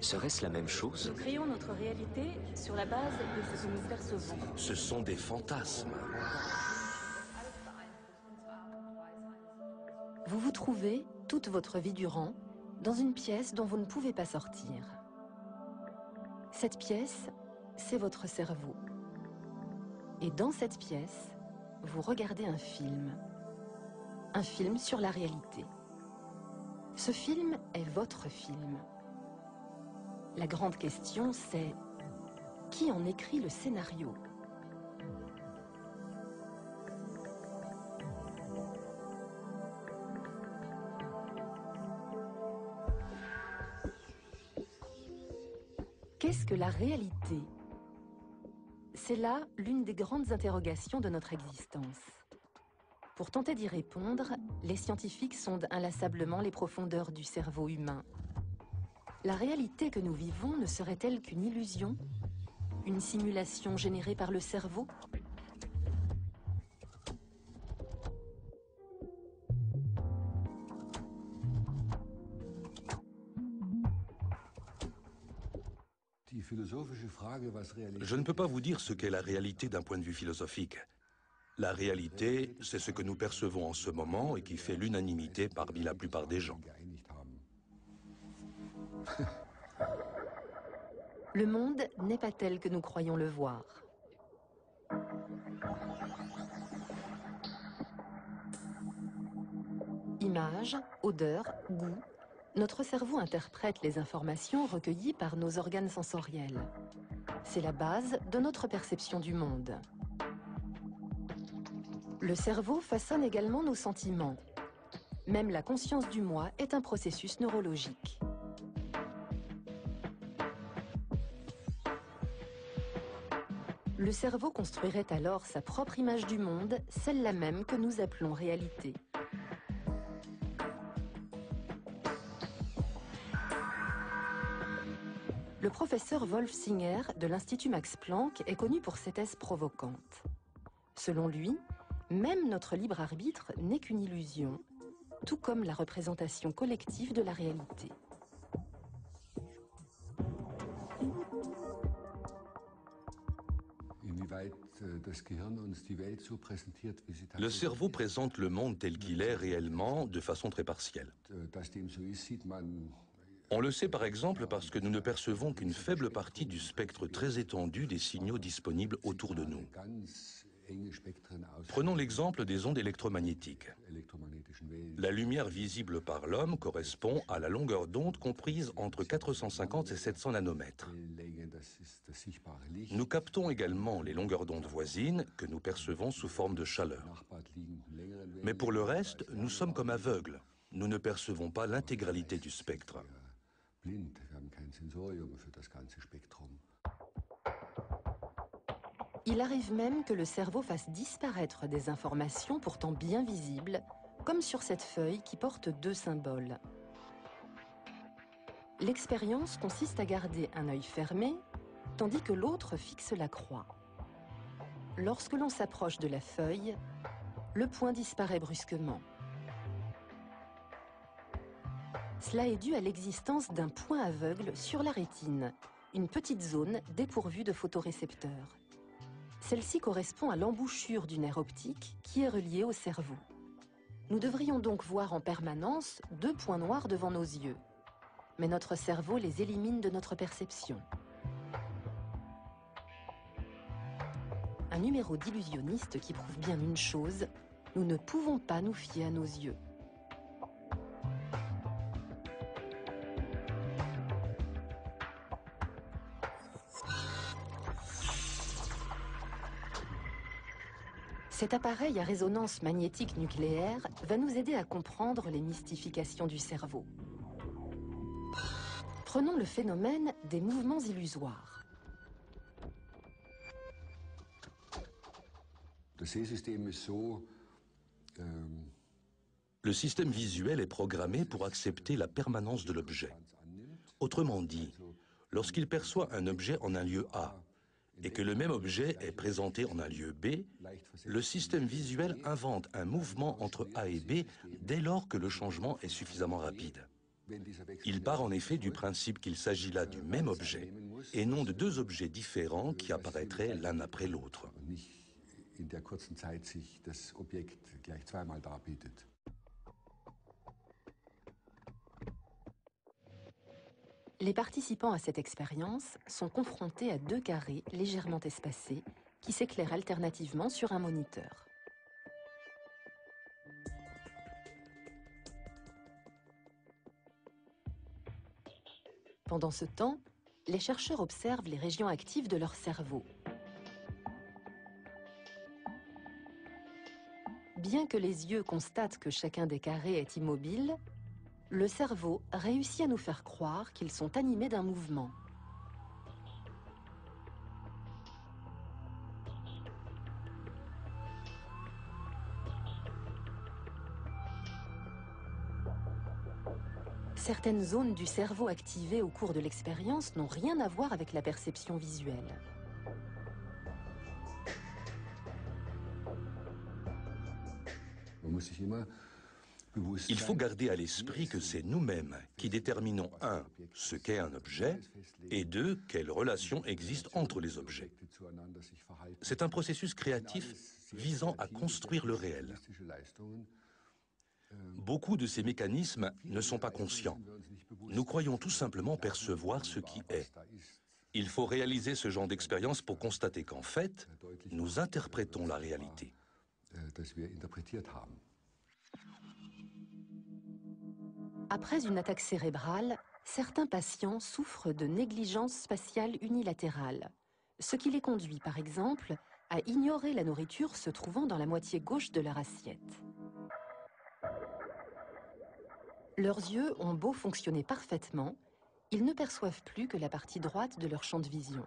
Serait-ce la même chose? Nous créons notre réalité sur la base de ce que nous percevons. Ce sont des fantasmes. Vous vous trouvez, toute votre vie durant, dans une pièce dont vous ne pouvez pas sortir. Cette pièce, c'est votre cerveau. Et dans cette pièce, vous regardez un film sur la réalité. Ce film est votre film. La grande question, c'est qui en écrit le scénario? Qu'est-ce que la réalité? C'est là l'une des grandes interrogations de notre existence. Pour tenter d'y répondre, les scientifiques sondent inlassablement les profondeurs du cerveau humain. La réalité que nous vivons ne serait-elle qu'une illusion? Une simulation générée par le cerveau? Je ne peux pas vous dire ce qu'est la réalité d'un point de vue philosophique. La réalité, c'est ce que nous percevons en ce moment et qui fait l'unanimité parmi la plupart des gens. Le monde n'est pas tel que nous croyons le voir. Images, odeurs, goûts, notre cerveau interprète les informations recueillies par nos organes sensoriels. C'est la base de notre perception du monde. Le cerveau façonne également nos sentiments. Même la conscience du moi est un processus neurologique. Le cerveau construirait alors sa propre image du monde, celle-là même que nous appelons réalité. Le professeur Wolf Singer de l'Institut Max Planck est connu pour ses thèses provocantes. Selon lui, même notre libre arbitre n'est qu'une illusion, tout comme la représentation collective de la réalité. Le cerveau présente le monde tel qu'il est réellement de façon très partielle. On le sait par exemple parce que nous ne percevons qu'une faible partie du spectre très étendu des signaux disponibles autour de nous. Prenons l'exemple des ondes électromagnétiques. La lumière visible par l'homme correspond à la longueur d'onde comprise entre 450 et 700 nanomètres. Nous captons également les longueurs d'onde voisines que nous percevons sous forme de chaleur. Mais pour le reste, nous sommes comme aveugles. Nous ne percevons pas l'intégralité du spectre. Il arrive même que le cerveau fasse disparaître des informations pourtant bien visibles, comme sur cette feuille qui porte deux symboles. L'expérience consiste à garder un œil fermé, tandis que l'autre fixe la croix. Lorsque l'on s'approche de la feuille, le point disparaît brusquement. Cela est dû à l'existence d'un point aveugle sur la rétine, une petite zone dépourvue de photorécepteurs. Celle-ci correspond à l'embouchure du nerf optique qui est relié au cerveau. Nous devrions donc voir en permanence deux points noirs devant nos yeux. Mais notre cerveau les élimine de notre perception. Un numéro d'illusionniste qui prouve bien une chose, nous ne pouvons pas nous fier à nos yeux. Cet appareil à résonance magnétique nucléaire va nous aider à comprendre les mystifications du cerveau. Prenons le phénomène des mouvements illusoires. Le système visuel est programmé pour accepter la permanence de l'objet. Autrement dit, lorsqu'il perçoit un objet en un lieu A, et que le même objet est présenté en un lieu B, le système visuel invente un mouvement entre A et B dès lors que le changement est suffisamment rapide. Il part en effet du principe qu'il s'agit là du même objet et non de deux objets différents qui apparaîtraient l'un après l'autre. Les participants à cette expérience sont confrontés à deux carrés légèrement espacés qui s'éclairent alternativement sur un moniteur. Pendant ce temps, les chercheurs observent les régions actives de leur cerveau. Bien que les yeux constatent que chacun des carrés est immobile, le cerveau réussit à nous faire croire qu'ils sont animés d'un mouvement. Certaines zones du cerveau activées au cours de l'expérience n'ont rien à voir avec la perception visuelle. Il faut garder à l'esprit que c'est nous-mêmes qui déterminons 1. Ce qu'est un objet et 2. Quelle relation existe entre les objets. C'est un processus créatif visant à construire le réel. Beaucoup de ces mécanismes ne sont pas conscients. Nous croyons tout simplement percevoir ce qui est. Il faut réaliser ce genre d'expérience pour constater qu'en fait, nous interprétons la réalité. Après une attaque cérébrale, certains patients souffrent de négligence spatiale unilatérale, ce qui les conduit, par exemple, à ignorer la nourriture se trouvant dans la moitié gauche de leur assiette. Leurs yeux ont beau fonctionner parfaitement, ils ne perçoivent plus que la partie droite de leur champ de vision.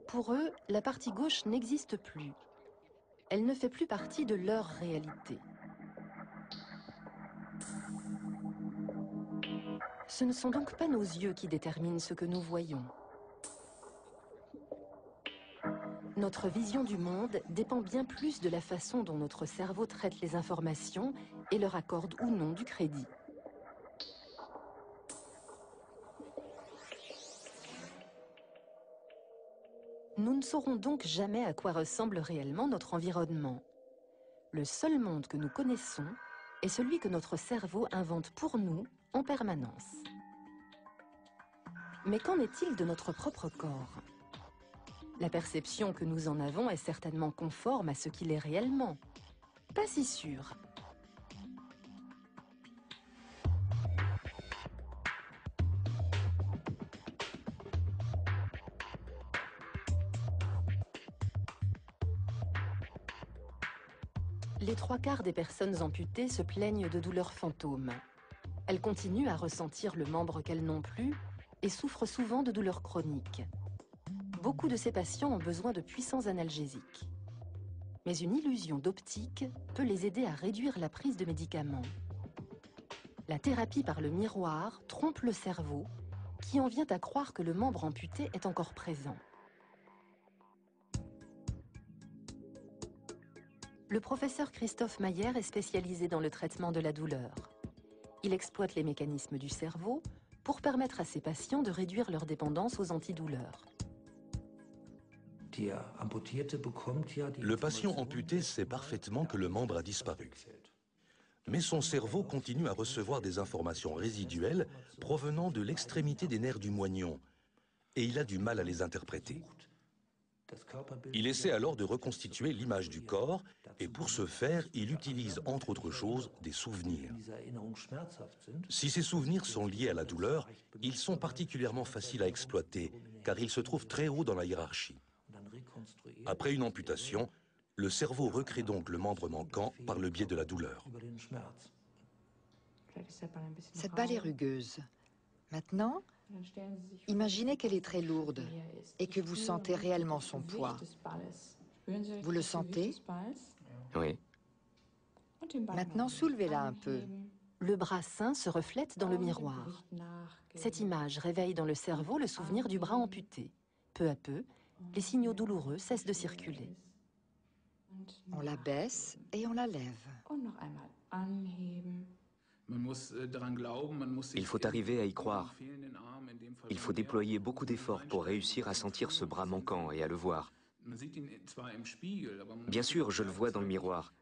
Pour eux, la partie gauche n'existe plus. Elle ne fait plus partie de leur réalité. Ce ne sont donc pas nos yeux qui déterminent ce que nous voyons. Notre vision du monde dépend bien plus de la façon dont notre cerveau traite les informations et leur accorde ou non du crédit. Nous ne saurons donc jamais à quoi ressemble réellement notre environnement. Le seul monde que nous connaissons est celui que notre cerveau invente pour nous en permanence. Mais qu'en est-il de notre propre corps ? La perception que nous en avons est certainement conforme à ce qu'il est réellement. Pas si sûr. Les 3/4 des personnes amputées se plaignent de douleurs fantômes. Elles continuent à ressentir le membre qu'elles n'ont plus et souffrent souvent de douleurs chroniques. Beaucoup de ces patients ont besoin de puissants analgésiques. Mais une illusion d'optique peut les aider à réduire la prise de médicaments. La thérapie par le miroir trompe le cerveau, qui en vient à croire que le membre amputé est encore présent. Le professeur Christophe Mayer est spécialisé dans le traitement de la douleur. Il exploite les mécanismes du cerveau pour permettre à ses patients de réduire leur dépendance aux antidouleurs. Le patient amputé sait parfaitement que le membre a disparu. Mais son cerveau continue à recevoir des informations résiduelles provenant de l'extrémité des nerfs du moignon, et il a du mal à les interpréter. Il essaie alors de reconstituer l'image du corps, et pour ce faire, il utilise, entre autres choses, des souvenirs. Si ces souvenirs sont liés à la douleur, ils sont particulièrement faciles à exploiter, car ils se trouvent très haut dans la hiérarchie. Après une amputation, le cerveau recrée donc le membre manquant par le biais de la douleur. Cette balle est rugueuse. Maintenant, imaginez qu'elle est très lourde et que vous sentez réellement son poids. Vous le sentez? Oui. Maintenant, soulevez-la un peu. Le bras sain se reflète dans le miroir. Cette image réveille dans le cerveau le souvenir du bras amputé. Peu à peu, les signaux douloureux cessent de circuler. On la baisse et on la lève. Il faut arriver à y croire. Il faut déployer beaucoup d'efforts pour réussir à sentir ce bras manquant et à le voir. Bien sûr, je le vois dans le miroir.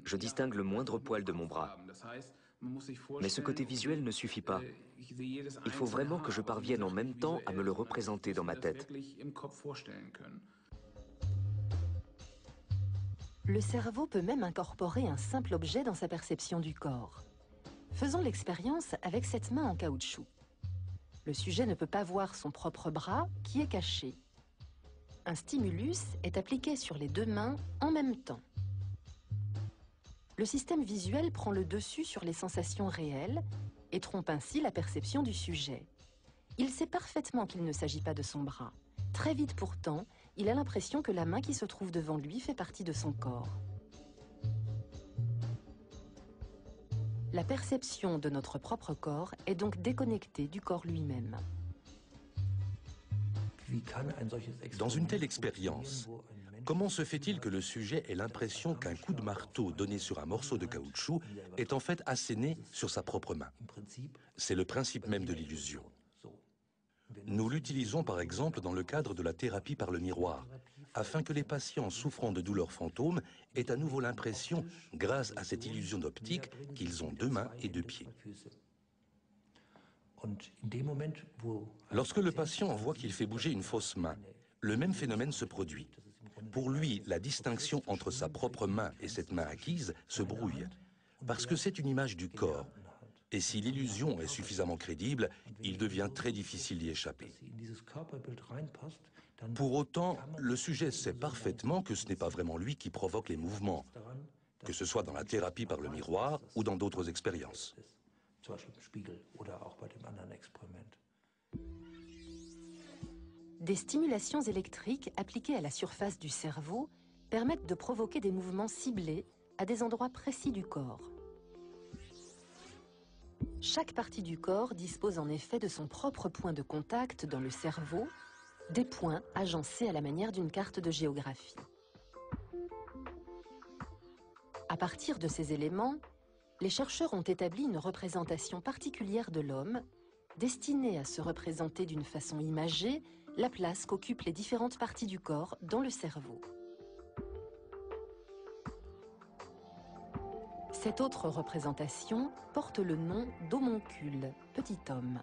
Je distingue le moindre poil de mon bras. Mais ce côté visuel ne suffit pas. Il faut vraiment que je parvienne en même temps à me le représenter dans ma tête. Le cerveau peut même incorporer un simple objet dans sa perception du corps. Faisons l'expérience avec cette main en caoutchouc. Le sujet ne peut pas voir son propre bras qui est caché. Un stimulus est appliqué sur les deux mains en même temps. Le système visuel prend le dessus sur les sensations réelles et trompe ainsi la perception du sujet. Il sait parfaitement qu'il ne s'agit pas de son bras. Très vite pourtant, il a l'impression que la main qui se trouve devant lui fait partie de son corps. La perception de notre propre corps est donc déconnectée du corps lui-même. Dans une telle expérience, comment se fait-il que le sujet ait l'impression qu'un coup de marteau donné sur un morceau de caoutchouc est en fait asséné sur sa propre main? C'est le principe même de l'illusion. Nous l'utilisons par exemple dans le cadre de la thérapie par le miroir, afin que les patients souffrant de douleurs fantômes aient à nouveau l'impression, grâce à cette illusion d'optique, qu'ils ont deux mains et deux pieds. Lorsque le patient voit qu'il fait bouger une fausse main, le même phénomène se produit. Pour lui, la distinction entre sa propre main et cette main acquise se brouille, parce que c'est une image du corps. Et si l'illusion est suffisamment crédible, il devient très difficile d'y échapper. Pour autant, le sujet sait parfaitement que ce n'est pas vraiment lui qui provoque les mouvements, que ce soit dans la thérapie par le miroir ou dans d'autres expériences. Des stimulations électriques appliquées à la surface du cerveau permettent de provoquer des mouvements ciblés à des endroits précis du corps. Chaque partie du corps dispose en effet de son propre point de contact dans le cerveau, des points agencés à la manière d'une carte de géographie. À partir de ces éléments, les chercheurs ont établi une représentation particulière de l'homme, destinée à se représenter d'une façon imagée la place qu'occupent les différentes parties du corps dans le cerveau. Cette autre représentation porte le nom d'homoncule, petit homme.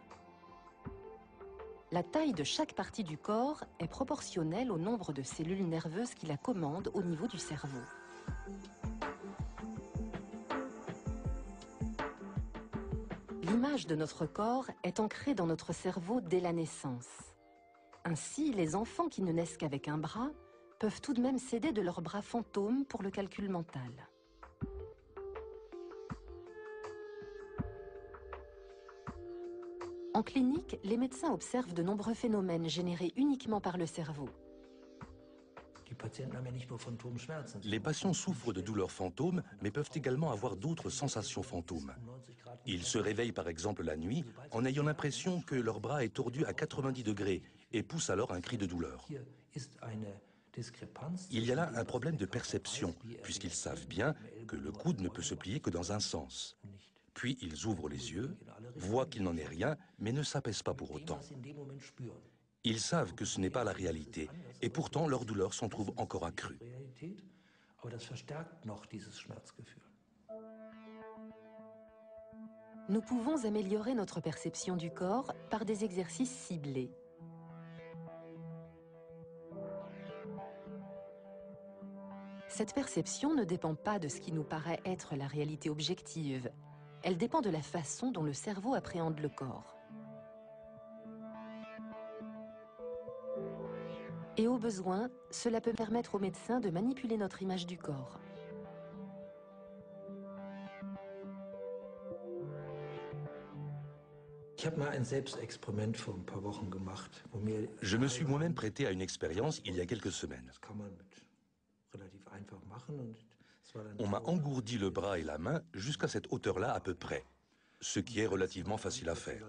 La taille de chaque partie du corps est proportionnelle au nombre de cellules nerveuses qui la commandent au niveau du cerveau. L'image de notre corps est ancrée dans notre cerveau dès la naissance. Ainsi, les enfants qui ne naissent qu'avec un bras peuvent tout de même s'aider de leur bras fantôme pour le calcul mental. En clinique, les médecins observent de nombreux phénomènes générés uniquement par le cerveau. Les patients souffrent de douleurs fantômes, mais peuvent également avoir d'autres sensations fantômes. Ils se réveillent par exemple la nuit en ayant l'impression que leur bras est tordu à 90 degrés et poussent alors un cri de douleur. Il y a là un problème de perception, puisqu'ils savent bien que le coude ne peut se plier que dans un sens. Puis ils ouvrent les yeux, voient qu'il n'en est rien, mais ne s'apaisent pas pour autant. Ils savent que ce n'est pas la réalité, et pourtant leurs douleurs s'en trouvent encore accrues. Nous pouvons améliorer notre perception du corps par des exercices ciblés. Cette perception ne dépend pas de ce qui nous paraît être la réalité objective. Elle dépend de la façon dont le cerveau appréhende le corps. Et au besoin, cela peut permettre aux médecins de manipuler notre image du corps. Je me suis moi-même prêté à une expérience il y a quelques semaines. On m'a engourdi le bras et la main jusqu'à cette hauteur-là à peu près, ce qui est relativement facile à faire.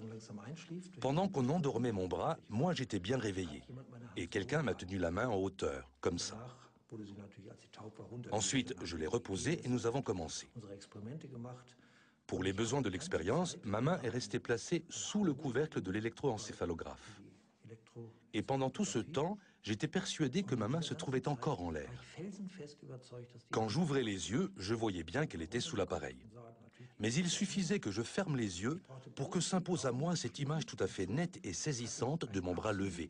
Pendant qu'on endormait mon bras, moi j'étais bien réveillé, et quelqu'un m'a tenu la main en hauteur, comme ça. Ensuite, je l'ai reposé et nous avons commencé. Pour les besoins de l'expérience, ma main est restée placée sous le couvercle de l'électroencéphalographe. Et pendant tout ce temps, j'étais persuadé que ma main se trouvait encore en l'air. Quand j'ouvrais les yeux, je voyais bien qu'elle était sous l'appareil. Mais il suffisait que je ferme les yeux pour que s'impose à moi cette image tout à fait nette et saisissante de mon bras levé.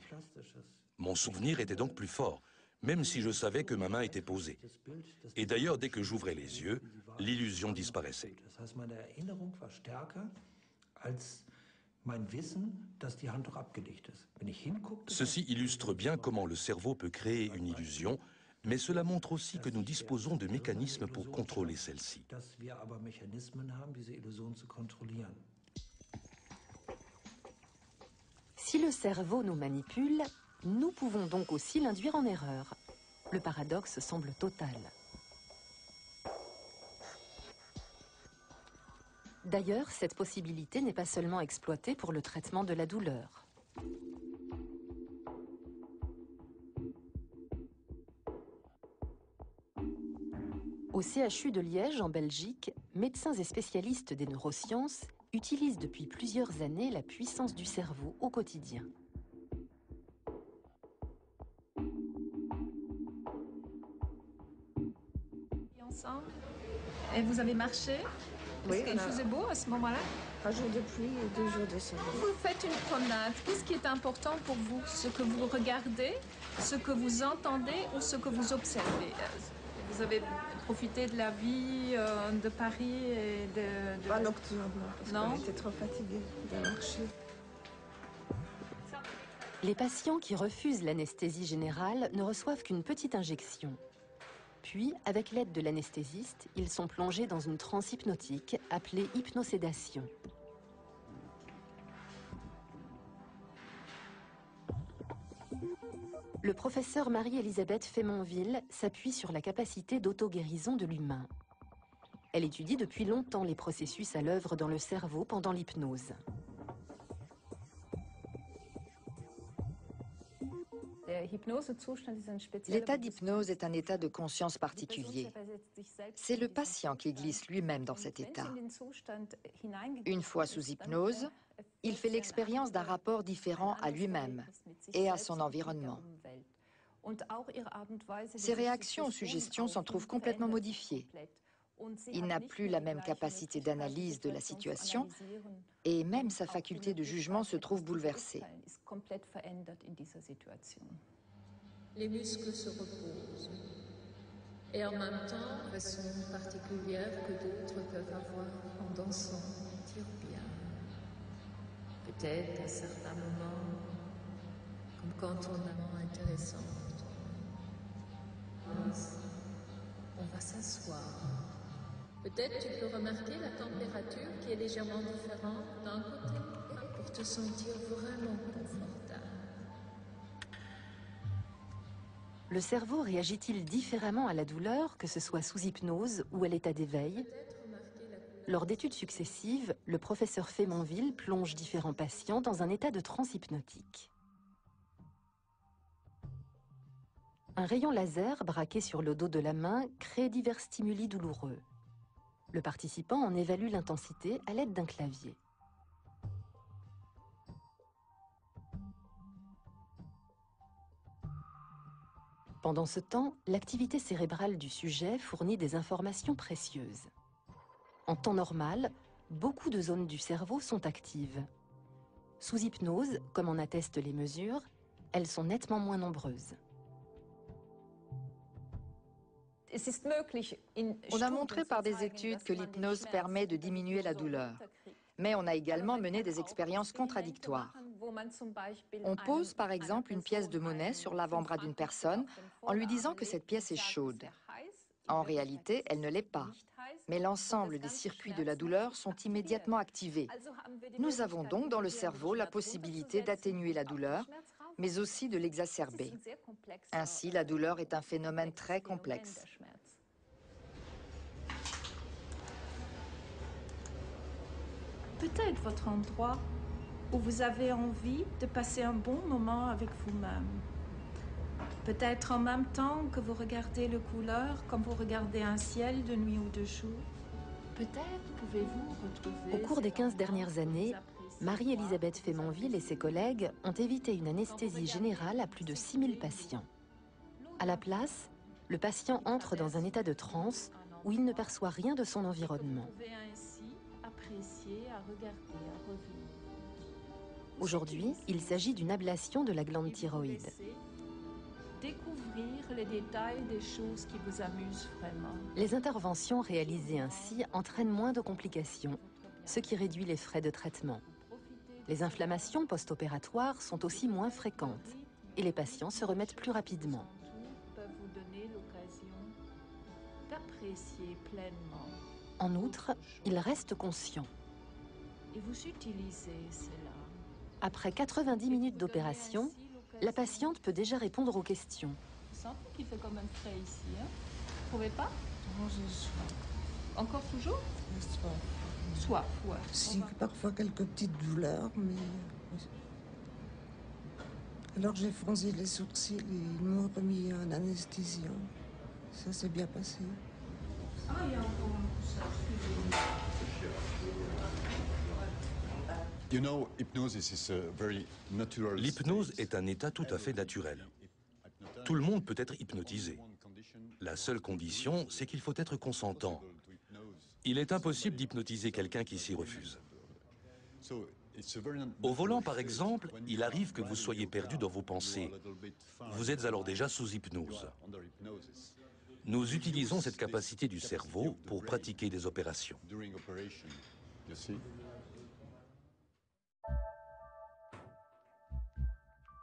Mon souvenir était donc plus fort, même si je savais que ma main était posée. Et d'ailleurs, dès que j'ouvrais les yeux, l'illusion disparaissait. Ceci illustre bien comment le cerveau peut créer une illusion, mais cela montre aussi que nous disposons de mécanismes pour contrôler celle-ci. Si le cerveau nous manipule, nous pouvons donc aussi l'induire en erreur. Le paradoxe semble total. D'ailleurs, cette possibilité n'est pas seulement exploitée pour le traitement de la douleur. Au CHU de Liège, en Belgique, médecins et spécialistes des neurosciences utilisent depuis plusieurs années la puissance du cerveau au quotidien. Ensemble. Et vous avez marché? Oui, Est-ce qu'il faisait beau à ce moment-là? Un jour de pluie et 2 jours de soleil. Vous faites une promenade. Qu'est-ce qui est important pour vous? Ce que vous regardez, ce que vous entendez ou ce que vous observez? Vous avez profité de la vie de Paris et de... Pas nocturne, parce Non? qu'on était trop fatigués de marcher. Les patients qui refusent l'anesthésie générale ne reçoivent qu'une petite injection. Puis, avec l'aide de l'anesthésiste, ils sont plongés dans une transe hypnotique appelée hypnosédation. Le professeur Marie-Elisabeth Fémonville s'appuie sur la capacité d'auto-guérison de l'humain. Elle étudie depuis longtemps les processus à l'œuvre dans le cerveau pendant l'hypnose. L'état d'hypnose est un état de conscience particulier. C'est le patient qui glisse lui-même dans cet état. Une fois sous hypnose, il fait l'expérience d'un rapport différent à lui-même et à son environnement. Ses réactions aux suggestions s'en trouvent complètement modifiées. Il n'a plus la même capacité d'analyse de la situation et même sa faculté de jugement se trouve bouleversée. Les muscles se reposent et en même temps, façon particulière que d'autres peuvent avoir en dansant, tire bien. Peut-être à certains moments, comme quand on a un moment intéressant. On va s'asseoir. Peut-être tu peux remarquer la température qui est légèrement différente d'un côté pour te sentir vraiment confortable. Le cerveau réagit-il différemment à la douleur, que ce soit sous hypnose ou à l'état d'éveil? Lors d'études successives, le professeur Fémonville plonge différents patients dans un état de transe hypnotique. Un rayon laser braqué sur le dos de la main crée divers stimuli douloureux. Le participant en évalue l'intensité à l'aide d'un clavier. Pendant ce temps, l'activité cérébrale du sujet fournit des informations précieuses. En temps normal, beaucoup de zones du cerveau sont actives. Sous hypnose, comme en attestent les mesures, elles sont nettement moins nombreuses. On a montré par des études que l'hypnose permet de diminuer la douleur. Mais on a également mené des expériences contradictoires. On pose par exemple une pièce de monnaie sur l'avant-bras d'une personne en lui disant que cette pièce est chaude. En réalité, elle ne l'est pas. Mais l'ensemble des circuits de la douleur sont immédiatement activés. Nous avons donc dans le cerveau la possibilité d'atténuer la douleur, mais aussi de l'exacerber. Ainsi, la douleur est un phénomène très complexe. Peut-être votre endroit où vous avez envie de passer un bon moment avec vous-même. Peut-être en même temps que vous regardez les couleurs, comme vous regardez un ciel de nuit ou de jour. Peut-être pouvez-vous retrouver... Au cours des 15 dernières années, Marie-Elisabeth Fémonville et ses collègues ont évité une anesthésie générale à plus de 6000 patients. À la place, le patient entre dans un état de transe où il ne perçoit rien de son environnement. Aujourd'hui, il s'agit d'une ablation de la glande thyroïde. Découvrir les détails des choses qui vous amusent vraiment. Les interventions réalisées ainsi entraînent moins de complications, ce qui réduit les frais de traitement. Les inflammations post-opératoires sont aussi moins fréquentes et les patients se remettent plus rapidement. Peuvent vous donner l'occasion d'apprécier pleinement. En outre, il reste conscient. Et vous utilisez cela. Après 90 minutes d'opération, la patiente peut déjà répondre aux questions. Vous sentez qu'il fait quand même frais ici, hein? Vous trouvez pas? Non, j'ai soif. Encore toujours? J'ai soif. Soif, ouais. Si, parfois quelques petites douleurs, mais... Alors j'ai froncé les sourcils et ils m'ont remis un anesthésiant. Ça s'est bien passé. Ah, il y a encore un poussage, excusez-moi. L'hypnose est un état tout à fait naturel. Tout le monde peut être hypnotisé. La seule condition, c'est qu'il faut être consentant. Il est impossible d'hypnotiser quelqu'un qui s'y refuse. Au volant, par exemple, il arrive que vous soyez perdu dans vos pensées. Vous êtes alors déjà sous hypnose. Nous utilisons cette capacité du cerveau pour pratiquer des opérations.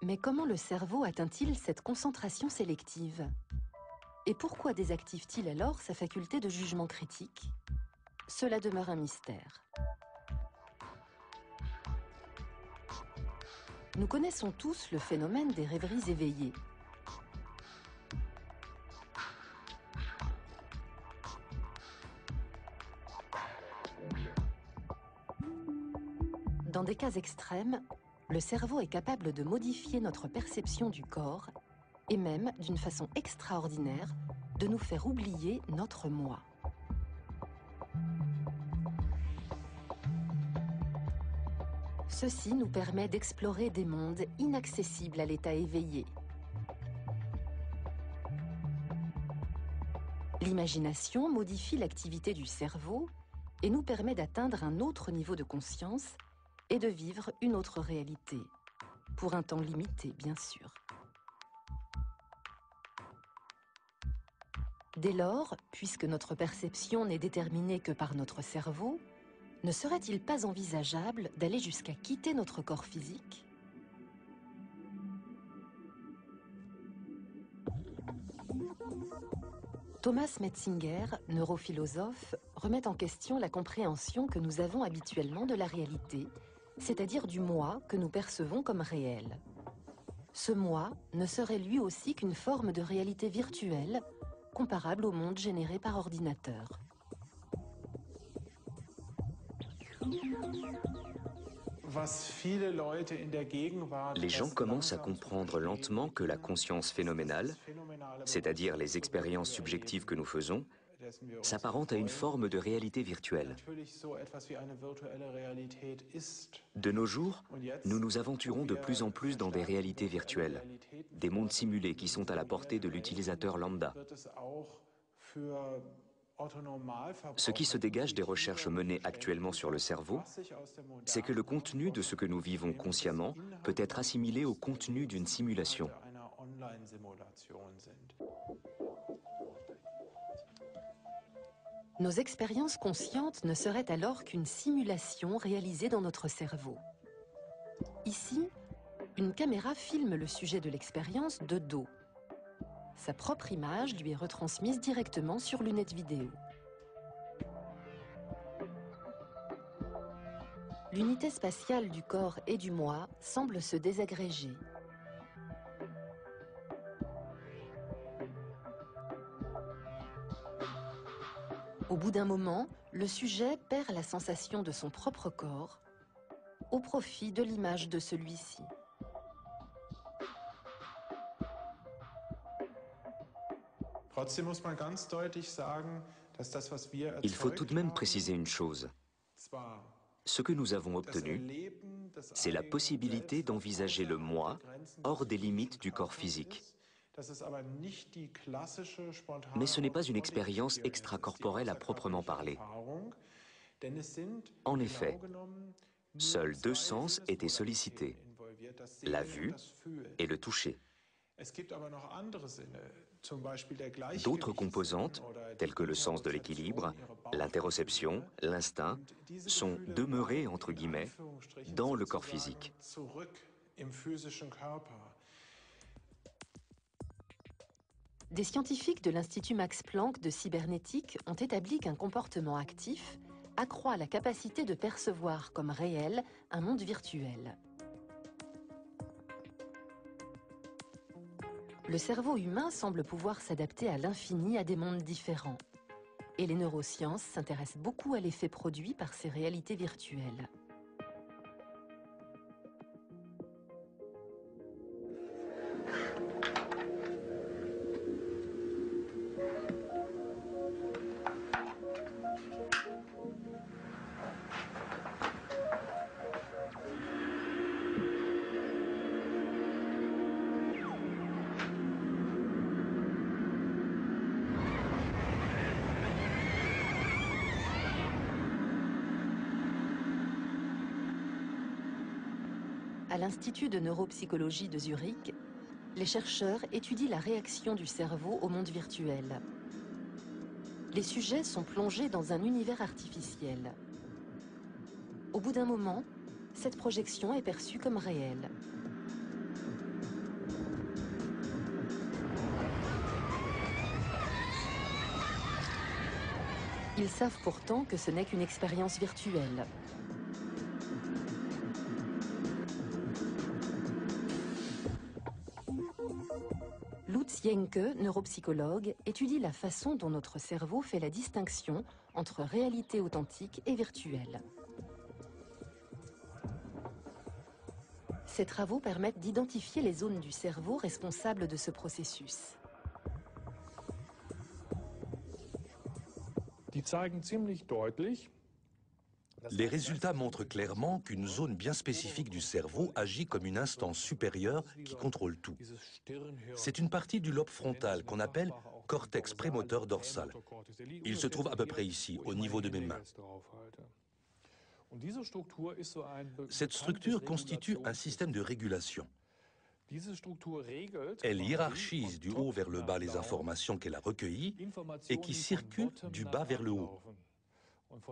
Mais comment le cerveau atteint-il cette concentration sélective? Et pourquoi désactive-t-il alors sa faculté de jugement critique? Cela demeure un mystère. Nous connaissons tous le phénomène des rêveries éveillées. Dans des cas extrêmes, le cerveau est capable de modifier notre perception du corps et même, d'une façon extraordinaire, de nous faire oublier notre moi. Ceci nous permet d'explorer des mondes inaccessibles à l'état éveillé. L'imagination modifie l'activité du cerveau et nous permet d'atteindre un autre niveau de conscience et de vivre une autre réalité, pour un temps limité, bien sûr. Dès lors, puisque notre perception n'est déterminée que par notre cerveau, ne serait-il pas envisageable d'aller jusqu'à quitter notre corps physique ? Thomas Metzinger, neurophilosophe, remet en question la compréhension que nous avons habituellement de la réalité, c'est-à-dire du moi que nous percevons comme réel. Ce moi ne serait lui aussi qu'une forme de réalité virtuelle, comparable au monde généré par ordinateur. Les gens commencent à comprendre lentement que la conscience phénoménale, c'est-à-dire les expériences subjectives que nous faisons, s'apparente à une forme de réalité virtuelle. De nos jours, nous nous aventurons de plus en plus dans des réalités virtuelles, des mondes simulés qui sont à la portée de l'utilisateur lambda. Ce qui se dégage des recherches menées actuellement sur le cerveau, c'est que le contenu de ce que nous vivons consciemment peut être assimilé au contenu d'une simulation. Nos expériences conscientes ne seraient alors qu'une simulation réalisée dans notre cerveau. Ici, une caméra filme le sujet de l'expérience de dos. Sa propre image lui est retransmise directement sur lunettes vidéo. L'unité spatiale du corps et du moi semble se désagréger. Au bout d'un moment, le sujet perd la sensation de son propre corps au profit de l'image de celui-ci. Il faut tout de même préciser une chose. Ce que nous avons obtenu, c'est la possibilité d'envisager le moi hors des limites du corps physique. Mais ce n'est pas une expérience extracorporelle à proprement parler. En effet, seuls deux sens étaient sollicités, la vue et le toucher. D'autres composantes, telles que le sens de l'équilibre, l'interoception, l'instinct, sont demeurées, entre guillemets, dans le corps physique. Des scientifiques de l'Institut Max Planck de cybernétique ont établi qu'un comportement actif accroît la capacité de percevoir comme réel un monde virtuel. Le cerveau humain semble pouvoir s'adapter à l'infini à des mondes différents. Et les neurosciences s'intéressent beaucoup à l'effet produit par ces réalités virtuelles. À l'Institut de neuropsychologie de Zurich, les chercheurs étudient la réaction du cerveau au monde virtuel. Les sujets sont plongés dans un univers artificiel. Au bout d'un moment, cette projection est perçue comme réelle. Ils savent pourtant que ce n'est qu'une expérience virtuelle. Lutz Jenke, neuropsychologue, étudie la façon dont notre cerveau fait la distinction entre réalité authentique et virtuelle. Ces travaux permettent d'identifier les zones du cerveau responsables de ce processus. Les résultats montrent clairement qu'une zone bien spécifique du cerveau agit comme une instance supérieure qui contrôle tout. C'est une partie du lobe frontal qu'on appelle cortex prémoteur dorsal. Il se trouve à peu près ici, au niveau de mes mains. Cette structure constitue un système de régulation. Elle hiérarchise du haut vers le bas les informations qu'elle a recueillies et qui circulent du bas vers le haut.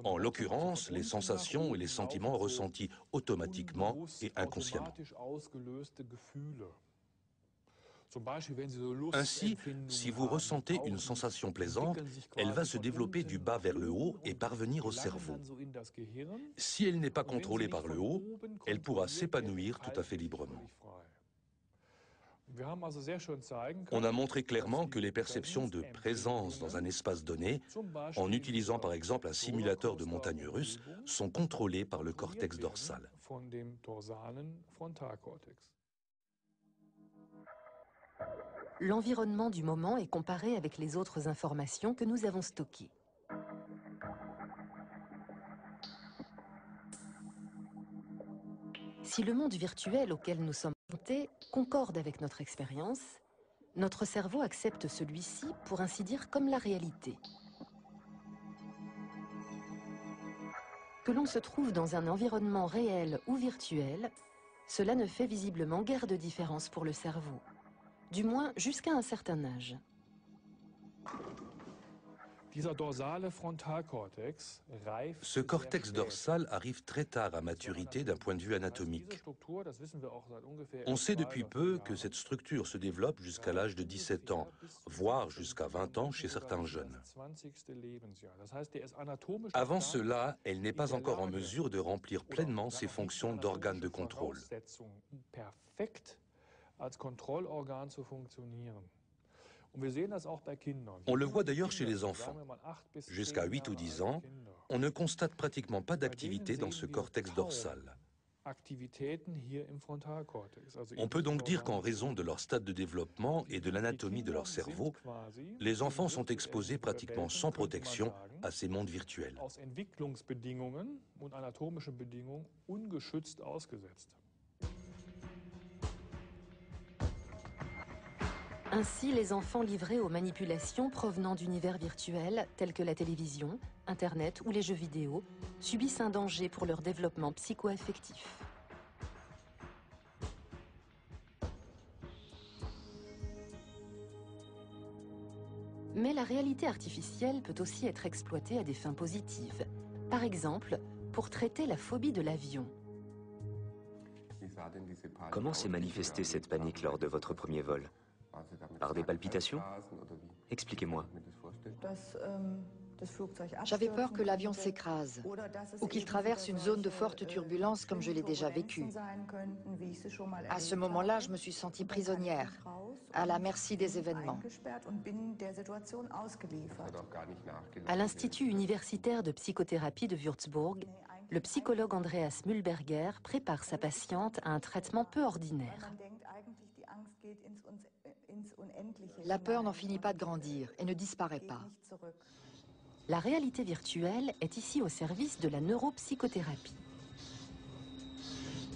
En l'occurrence, les sensations et les sentiments ressentis automatiquement et inconsciemment. Ainsi, si vous ressentez une sensation plaisante, elle va se développer du bas vers le haut et parvenir au cerveau. Si elle n'est pas contrôlée par le haut, elle pourra s'épanouir tout à fait librement. On a montré clairement que les perceptions de présence dans un espace donné, en utilisant par exemple un simulateur de montagne russe, sont contrôlées par le cortex dorsal. L'environnement du moment est comparé avec les autres informations que nous avons stockées. Si le monde virtuel auquel nous sommes confrontés concorde avec notre expérience, notre cerveau accepte celui-ci, pour ainsi dire, comme la réalité. Que l'on se trouve dans un environnement réel ou virtuel, cela ne fait visiblement guère de différence pour le cerveau, du moins jusqu'à un certain âge. Ce cortex dorsal arrive très tard à maturité d'un point de vue anatomique. On sait depuis peu que cette structure se développe jusqu'à l'âge de 17 ans, voire jusqu'à 20 ans chez certains jeunes. Avant cela, elle n'est pas encore en mesure de remplir pleinement ses fonctions d'organe de contrôle. On le voit d'ailleurs chez les enfants. Jusqu'à 8 ou 10 ans, on ne constate pratiquement pas d'activité dans ce cortex dorsal. On peut donc dire qu'en raison de leur stade de développement et de l'anatomie de leur cerveau, les enfants sont exposés pratiquement sans protection à ces mondes virtuels. Ainsi, les enfants livrés aux manipulations provenant d'univers virtuels tels que la télévision, Internet ou les jeux vidéo subissent un danger pour leur développement psycho-affectif. Mais la réalité artificielle peut aussi être exploitée à des fins positives. Par exemple, pour traiter la phobie de l'avion. Comment s'est manifestée cette panique lors de votre premier vol? Par des palpitations? Expliquez-moi. J'avais peur que l'avion s'écrase ou qu'il traverse une zone de forte turbulence comme je l'ai déjà vécu. À ce moment-là, je me suis sentie prisonnière, à la merci des événements. À l'Institut universitaire de psychothérapie de Würzburg, le psychologue Andreas Mühlberger prépare sa patiente à un traitement peu ordinaire. La peur n'en finit pas de grandir et ne disparaît pas. La réalité virtuelle est ici au service de la neuropsychothérapie.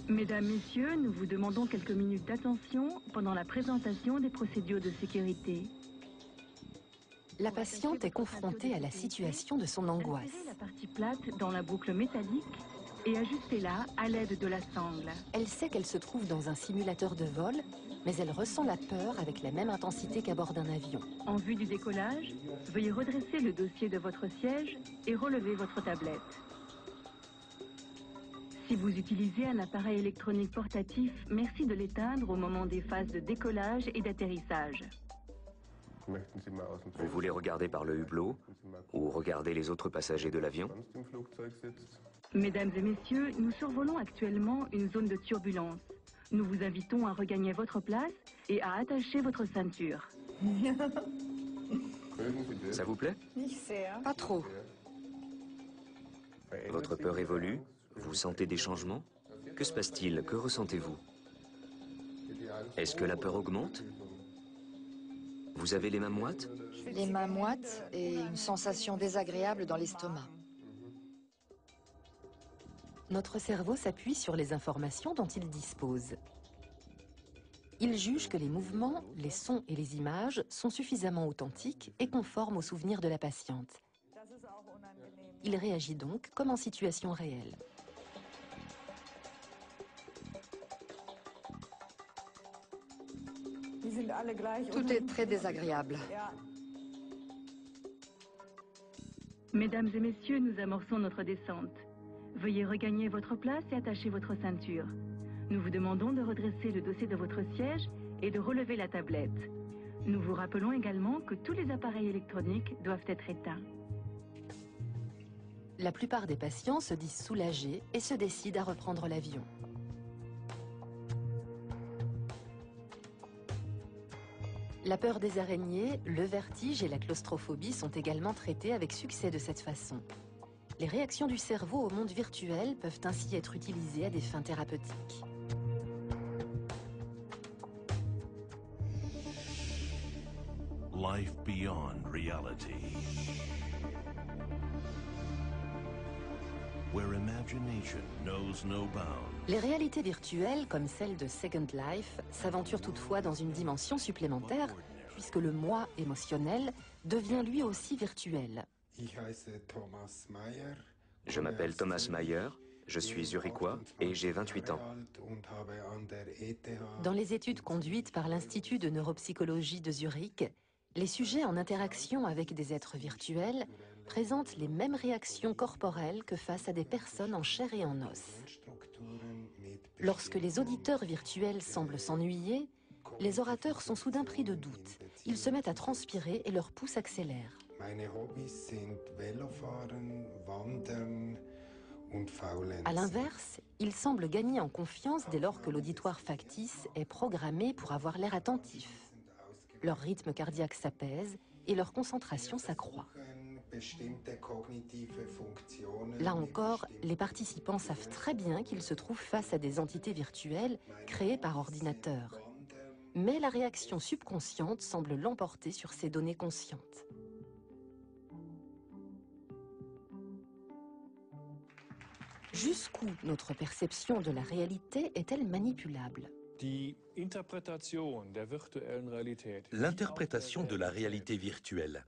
Mesdames, Messieurs, nous vous demandons quelques minutes d'attention pendant la présentation des procédures de sécurité. La patiente est confrontée à la situation de son angoisse. Insérez la partie plate dans la boucle métallique et ajustez-la à l'aide de la sangle. Elle sait qu'elle se trouve dans un simulateur de vol, mais elle ressent la peur avec la même intensité qu'à bord d'un avion. En vue du décollage, veuillez redresser le dossier de votre siège et relever votre tablette. Si vous utilisez un appareil électronique portatif, merci de l'éteindre au moment des phases de décollage et d'atterrissage. Vous voulez regarder par le hublot ou regarder les autres passagers de l'avion? Mesdames et messieurs, nous survolons actuellement une zone de turbulence. Nous vous invitons à regagner votre place et à attacher votre ceinture. Ça vous plaît? Pas trop. Votre peur évolue? Vous sentez des changements? Que se passe-t-il? Que ressentez-vous? Est-ce que la peur augmente? Vous avez les mains moites? Les mains moites et une sensation désagréable dans l'estomac. Notre cerveau s'appuie sur les informations dont il dispose. Il juge que les mouvements, les sons et les images sont suffisamment authentiques et conformes aux souvenirs de la patiente. Il réagit donc comme en situation réelle. Tout est très désagréable. Mesdames et messieurs, nous amorçons notre descente. Veuillez regagner votre place et attacher votre ceinture. Nous vous demandons de redresser le dossier de votre siège et de relever la tablette. Nous vous rappelons également que tous les appareils électroniques doivent être éteints. La plupart des patients se disent soulagés et se décident à reprendre l'avion. La peur des araignées, le vertige et la claustrophobie sont également traités avec succès de cette façon. Les réactions du cerveau au monde virtuel peuvent ainsi être utilisées à des fins thérapeutiques. Life beyond reality. Where imagination knows no bounds. Les réalités virtuelles, comme celle de Second Life, s'aventurent toutefois dans une dimension supplémentaire, puisque le moi émotionnel devient lui aussi virtuel. Je m'appelle Thomas Mayer, je suis zurichois et j'ai 28 ans. Dans les études conduites par l'Institut de neuropsychologie de Zurich, les sujets en interaction avec des êtres virtuels présentent les mêmes réactions corporelles que face à des personnes en chair et en os. Lorsque les auditeurs virtuels semblent s'ennuyer, les orateurs sont soudain pris de doute. Ils se mettent à transpirer et leur pouls s'accélère. À l'inverse, ils semblent gagner en confiance dès lors que l'auditoire factice est programmé pour avoir l'air attentif. Leur rythme cardiaque s'apaise et leur concentration s'accroît. Là encore, les participants savent très bien qu'ils se trouvent face à des entités virtuelles créées par ordinateur. Mais la réaction subconsciente semble l'emporter sur ces données conscientes. Jusqu'où notre perception de la réalité est-elle manipulable ? L'interprétation de la réalité virtuelle,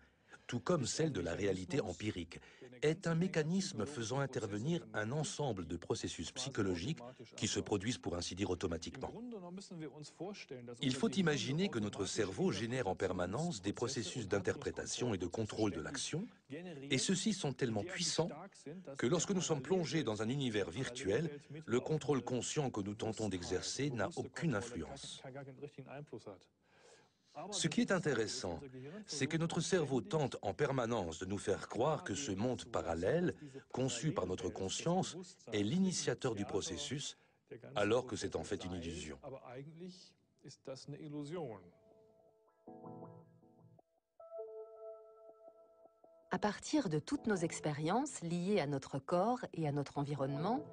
tout comme celle de la réalité empirique, est un mécanisme faisant intervenir un ensemble de processus psychologiques qui se produisent pour ainsi dire automatiquement. Il faut imaginer que notre cerveau génère en permanence des processus d'interprétation et de contrôle de l'action, et ceux-ci sont tellement puissants que lorsque nous sommes plongés dans un univers virtuel, le contrôle conscient que nous tentons d'exercer n'a aucune influence. Ce qui est intéressant, c'est que notre cerveau tente en permanence de nous faire croire que ce monde parallèle, conçu par notre conscience, est l'initiateur du processus, alors que c'est en fait une illusion. À partir de toutes nos expériences liées à notre corps et à notre environnement,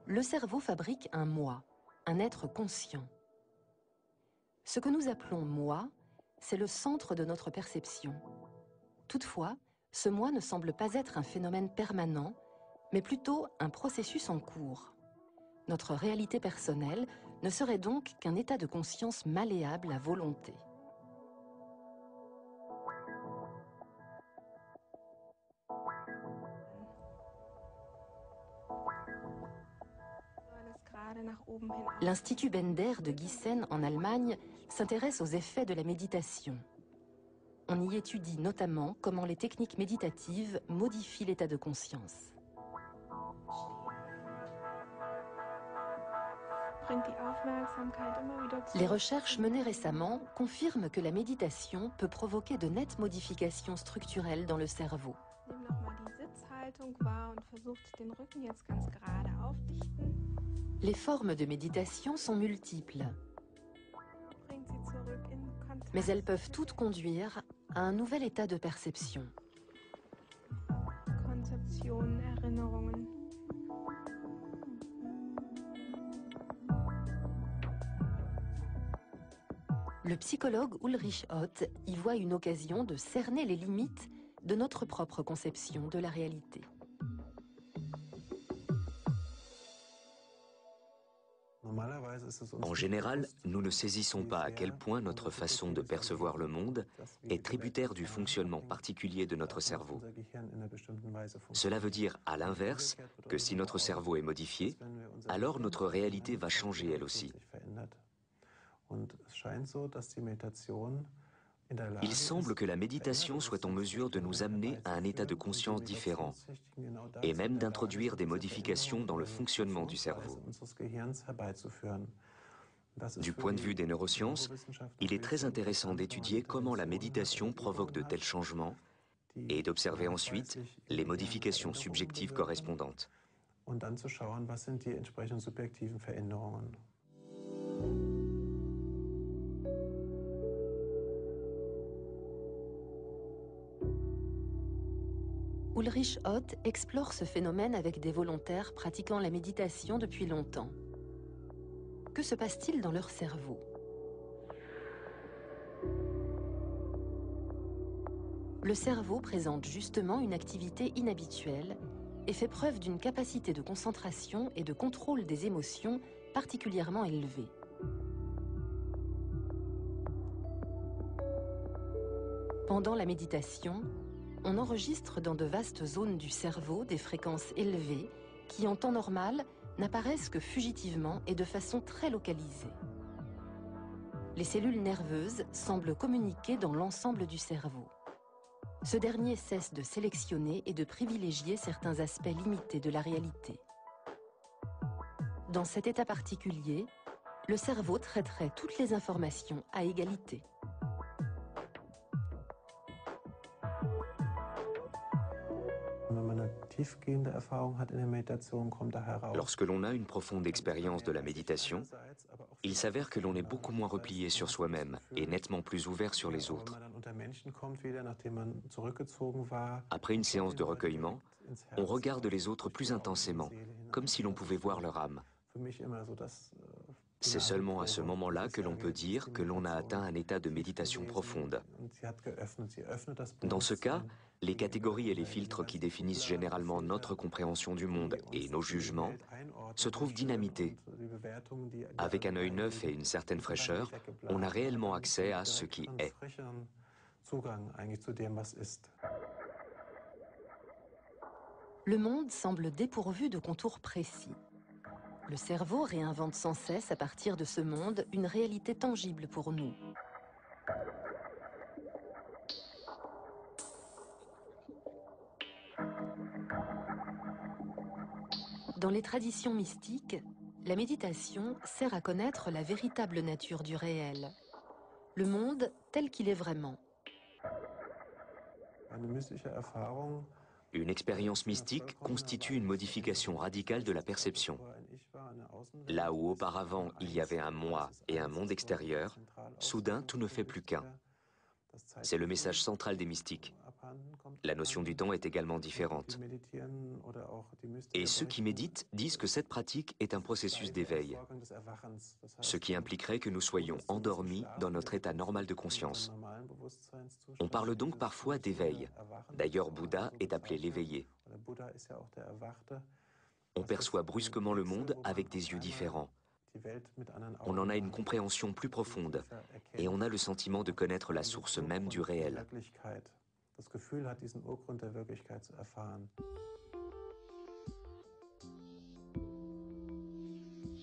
le cerveau fabrique un moi, un être conscient. Ce que nous appelons moi, c'est le centre de notre perception. Toutefois, ce moi ne semble pas être un phénomène permanent, mais plutôt un processus en cours. Notre réalité personnelle ne serait donc qu'un état de conscience malléable à volonté. L'Institut Bender de Gießen en Allemagne s'intéresse aux effets de la méditation. On y étudie notamment comment les techniques méditatives modifient l'état de conscience. Les recherches menées récemment confirment que la méditation peut provoquer de nettes modifications structurelles dans le cerveau. Les formes de méditation sont multiples, mais elles peuvent toutes conduire à un nouvel état de perception. Le psychologue Ulrich Ott y voit une occasion de cerner les limites de notre propre conception de la réalité. En général, nous ne saisissons pas à quel point notre façon de percevoir le monde est tributaire du fonctionnement particulier de notre cerveau. Cela veut dire, à l'inverse, que si notre cerveau est modifié, alors notre réalité va changer elle aussi. Il semble que la méditation soit en mesure de nous amener à un état de conscience différent et même d'introduire des modifications dans le fonctionnement du cerveau. Du point de vue des neurosciences, il est très intéressant d'étudier comment la méditation provoque de tels changements et d'observer ensuite les modifications subjectives correspondantes. Ulrich Ott explore ce phénomène avec des volontaires pratiquant la méditation depuis longtemps. Que se passe-t-il dans leur cerveau? Le cerveau présente justement une activité inhabituelle et fait preuve d'une capacité de concentration et de contrôle des émotions particulièrement élevée. Pendant la méditation, on enregistre dans de vastes zones du cerveau des fréquences élevées qui, en temps normal, n'apparaissent que fugitivement et de façon très localisée. Les cellules nerveuses semblent communiquer dans l'ensemble du cerveau. Ce dernier cesse de sélectionner et de privilégier certains aspects limités de la réalité. Dans cet état particulier, le cerveau traiterait toutes les informations à égalité. Lorsque l'on a une profonde expérience de la méditation, il s'avère que l'on est beaucoup moins replié sur soi-même et nettement plus ouvert sur les autres. Après une séance de recueillement, on regarde les autres plus intensément, comme si l'on pouvait voir leur âme. C'est seulement à ce moment-là que l'on peut dire que l'on a atteint un état de méditation profonde. Dans ce cas, les catégories et les filtres qui définissent généralement notre compréhension du monde et nos jugements se trouvent dynamités. Avec un œil neuf et une certaine fraîcheur, on a réellement accès à ce qui est. Le monde semble dépourvu de contours précis. Le cerveau réinvente sans cesse à partir de ce monde une réalité tangible pour nous. Dans les traditions mystiques, la méditation sert à connaître la véritable nature du réel, le monde tel qu'il est vraiment. Une expérience mystique constitue une modification radicale de la perception. Là où auparavant il y avait un moi et un monde extérieur, soudain tout ne fait plus qu'un. C'est le message central des mystiques. La notion du temps est également différente. Et ceux qui méditent disent que cette pratique est un processus d'éveil, ce qui impliquerait que nous soyons endormis dans notre état normal de conscience. On parle donc parfois d'éveil. D'ailleurs, Bouddha est appelé l'éveillé. On perçoit brusquement le monde avec des yeux différents. On en a une compréhension plus profonde et on a le sentiment de connaître la source même du réel.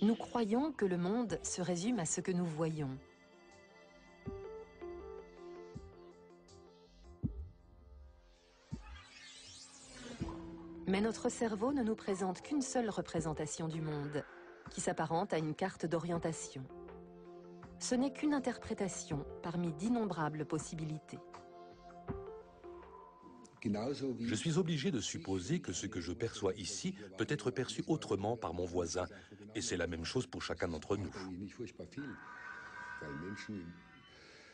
Nous croyons que le monde se résume à ce que nous voyons. Mais notre cerveau ne nous présente qu'une seule représentation du monde, qui s'apparente à une carte d'orientation. Ce n'est qu'une interprétation parmi d'innombrables possibilités. Je suis obligé de supposer que ce que je perçois ici peut être perçu autrement par mon voisin, et c'est la même chose pour chacun d'entre nous.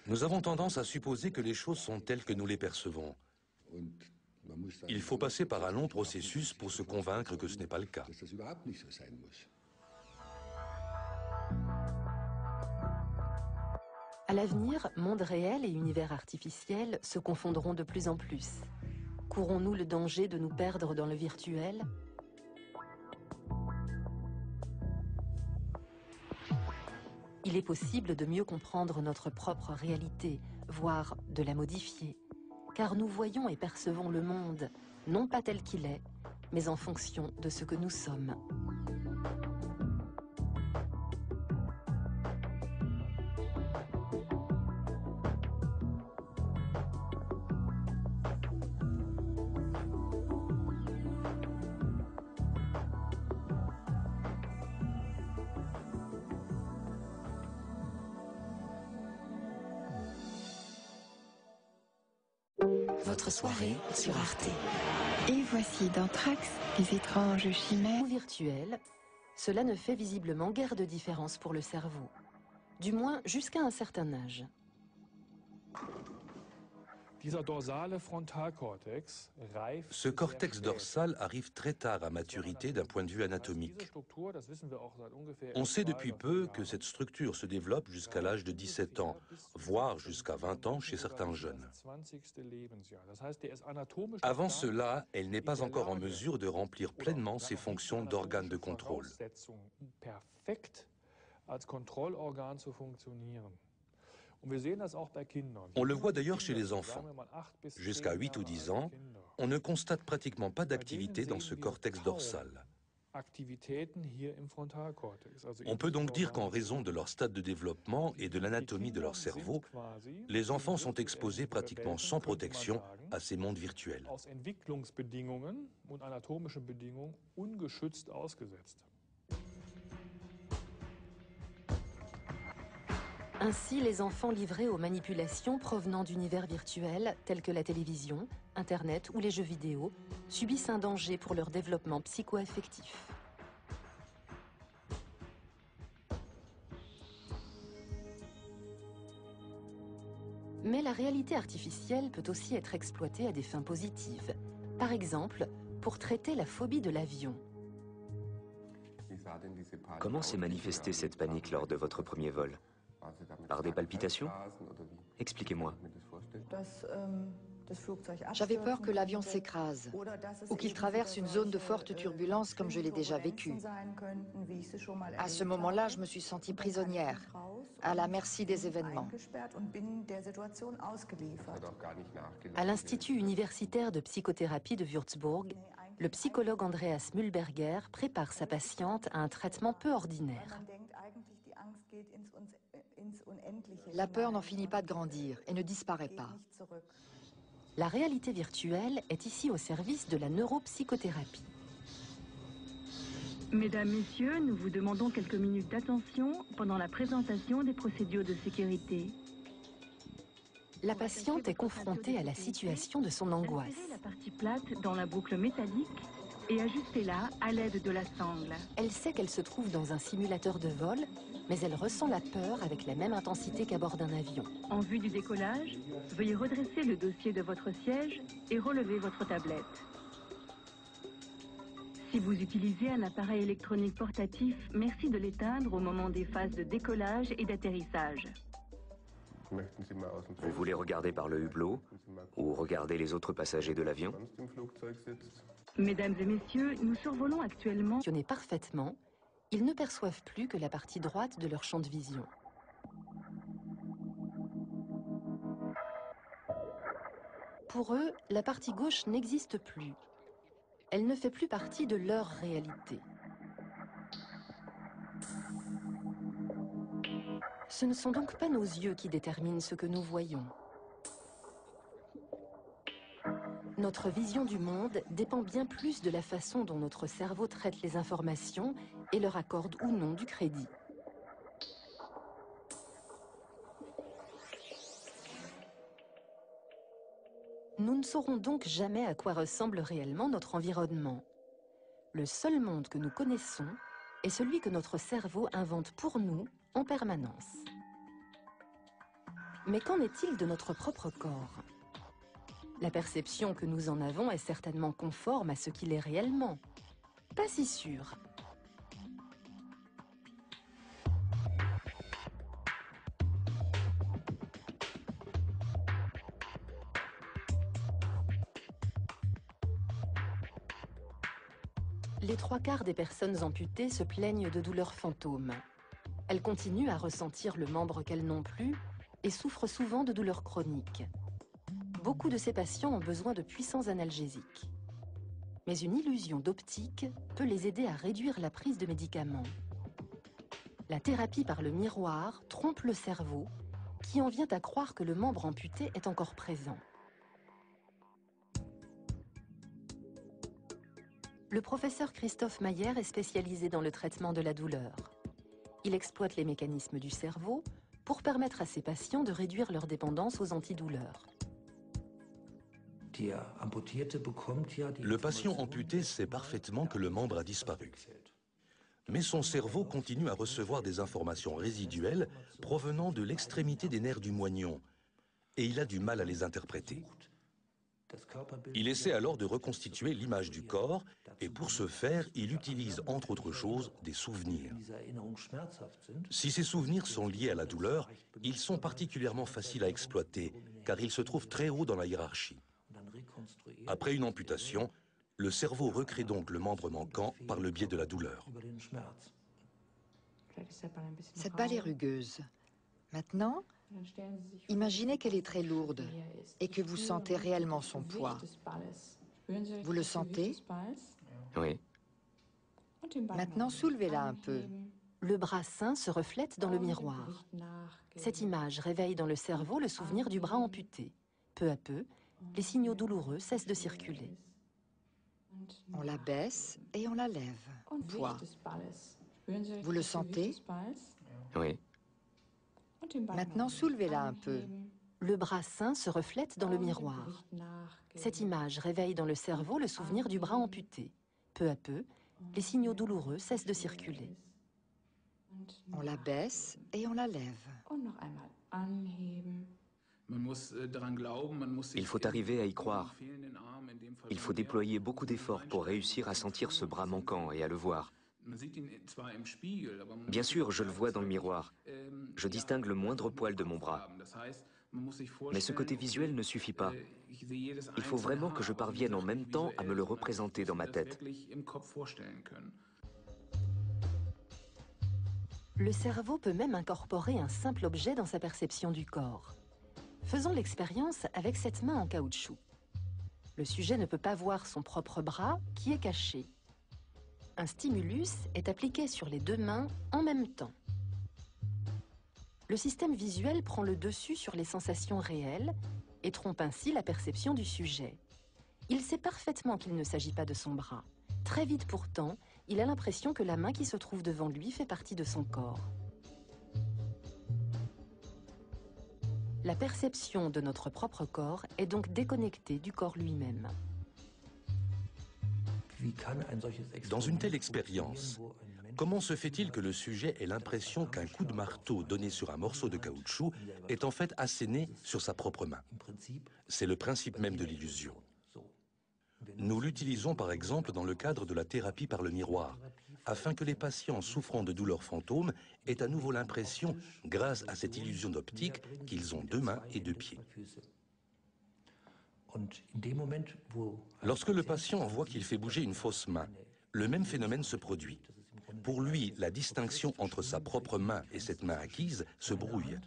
Nous avons tendance à supposer que les choses sont telles que nous les percevons. Il faut passer par un long processus pour se convaincre que ce n'est pas le cas. À l'avenir, monde réel et univers artificiel se confondront de plus en plus. Courons-nous le danger de nous perdre dans le virtuel ? Il est possible de mieux comprendre notre propre réalité, voire de la modifier, car nous voyons et percevons le monde, non pas tel qu'il est, mais en fonction de ce que nous sommes. Votre soirée sur Arte. Et voici d'Anthrax, les étranges chimères. Au virtuel, cela ne fait visiblement guère de différence pour le cerveau. Du moins jusqu'à un certain âge. Ce cortex dorsal arrive très tard à maturité d'un point de vue anatomique. On sait depuis peu que cette structure se développe jusqu'à l'âge de 17 ans, voire jusqu'à 20 ans chez certains jeunes. Avant cela, elle n'est pas encore en mesure de remplir pleinement ses fonctions d'organe de contrôle. On le voit d'ailleurs chez les enfants. Jusqu'à 8 ou 10 ans, on ne constate pratiquement pas d'activité dans ce cortex dorsal. On peut donc dire qu'en raison de leur stade de développement et de l'anatomie de leur cerveau, les enfants sont exposés pratiquement sans protection à ces mondes virtuels. Ainsi, les enfants livrés aux manipulations provenant d'univers virtuels tels que la télévision, Internet ou les jeux vidéo subissent un danger pour leur développement psycho-affectif. Mais la réalité artificielle peut aussi être exploitée à des fins positives. Par exemple, pour traiter la phobie de l'avion. Comment s'est manifestée cette panique lors de votre premier vol? Par des palpitations? Expliquez-moi. J'avais peur que l'avion s'écrase ou qu'il traverse une zone de forte turbulence comme je l'ai déjà vécu. À ce moment-là, je me suis sentie prisonnière, à la merci des événements. À l'Institut universitaire de psychothérapie de Würzburg, le psychologue Andreas Mühlberger prépare sa patiente à un traitement peu ordinaire. La peur n'en finit pas de grandir et ne disparaît pas. La réalité virtuelle est ici au service de la neuropsychothérapie. Mesdames, Messieurs, nous vous demandons quelques minutes d'attention pendant la présentation des procédures de sécurité. La patiente est confrontée à la situation de son angoisse. Insérez la partie plate dans la boucle métallique et ajustez-la à l'aide de la sangle. Elle sait qu'elle se trouve dans un simulateur de vol, mais elle ressent la peur avec la même intensité qu'à bord d'un avion. En vue du décollage, veuillez redresser le dossier de votre siège et relever votre tablette. Si vous utilisez un appareil électronique portatif, merci de l'éteindre au moment des phases de décollage et d'atterrissage. Vous voulez regarder par le hublot ou regarder les autres passagers de l'avion? Mesdames et messieurs, nous survolons actuellement... Parfaitement, ils ne perçoivent plus que la partie droite de leur champ de vision. Pour eux, la partie gauche n'existe plus. Elle ne fait plus partie de leur réalité. Ce ne sont donc pas nos yeux qui déterminent ce que nous voyons. Notre vision du monde dépend bien plus de la façon dont notre cerveau traite les informations et leur accorde ou non du crédit. Nous ne saurons donc jamais à quoi ressemble réellement notre environnement. Le seul monde que nous connaissons est celui que notre cerveau invente pour nous en permanence. Mais qu'en est-il de notre propre corps? La perception que nous en avons est certainement conforme à ce qu'il est réellement. Pas si sûr. Les 3/4 des personnes amputées se plaignent de douleurs fantômes. Elles continuent à ressentir le membre qu'elles n'ont plus et souffrent souvent de douleurs chroniques. Beaucoup de ces patients ont besoin de puissants analgésiques. Mais une illusion d'optique peut les aider à réduire la prise de médicaments. La thérapie par le miroir trompe le cerveau, qui en vient à croire que le membre amputé est encore présent. Le professeur Christophe Mayer est spécialisé dans le traitement de la douleur. Il exploite les mécanismes du cerveau pour permettre à ses patients de réduire leur dépendance aux antidouleurs. Le patient amputé sait parfaitement que le membre a disparu. Mais son cerveau continue à recevoir des informations résiduelles provenant de l'extrémité des nerfs du moignon, et il a du mal à les interpréter. Il essaie alors de reconstituer l'image du corps, et pour ce faire, il utilise, entre autres choses, des souvenirs. Si ces souvenirs sont liés à la douleur, ils sont particulièrement faciles à exploiter, car ils se trouvent très haut dans la hiérarchie. Après une amputation, le cerveau recrée donc le membre manquant par le biais de la douleur. Cette balle est rugueuse. Maintenant, imaginez qu'elle est très lourde et que vous sentez réellement son poids. Vous le sentez? Oui. Maintenant, soulevez-la un peu. Le bras sain se reflète dans le miroir. Cette image réveille dans le cerveau le souvenir du bras amputé. Peu à peu, les signaux douloureux cessent de circuler. On la baisse et on la lève. Poids. Vous le sentez? Oui. Maintenant, soulevez-la un peu. Le bras sain se reflète dans le miroir. Cette image réveille dans le cerveau le souvenir du bras amputé. Peu à peu, les signaux douloureux cessent de circuler. On la baisse et on la lève. Il faut arriver à y croire. Il faut déployer beaucoup d'efforts pour réussir à sentir ce bras manquant et à le voir. Bien sûr, je le vois dans le miroir. Je distingue le moindre poil de mon bras. Mais ce côté visuel ne suffit pas. Il faut vraiment que je parvienne en même temps à me le représenter dans ma tête. Le cerveau peut même incorporer un simple objet dans sa perception du corps. Faisons l'expérience avec cette main en caoutchouc. Le sujet ne peut pas voir son propre bras qui est caché. Un stimulus est appliqué sur les deux mains en même temps. Le système visuel prend le dessus sur les sensations réelles et trompe ainsi la perception du sujet. Il sait parfaitement qu'il ne s'agit pas de son bras. Très vite pourtant, il a l'impression que la main qui se trouve devant lui fait partie de son corps. La perception de notre propre corps est donc déconnectée du corps lui-même. Dans une telle expérience, comment se fait-il que le sujet ait l'impression qu'un coup de marteau donné sur un morceau de caoutchouc est en fait asséné sur sa propre main? C'est le principe même de l'illusion. Nous l'utilisons par exemple dans le cadre de la thérapie par le miroir, afin que les patients souffrant de douleurs fantômes aient à nouveau l'impression, grâce à cette illusion d'optique, qu'ils ont deux mains et deux pieds. Lorsque le patient voit qu'il fait bouger une fausse main, le même phénomène se produit. Pour lui, la distinction entre sa propre main et cette main acquise se brouille,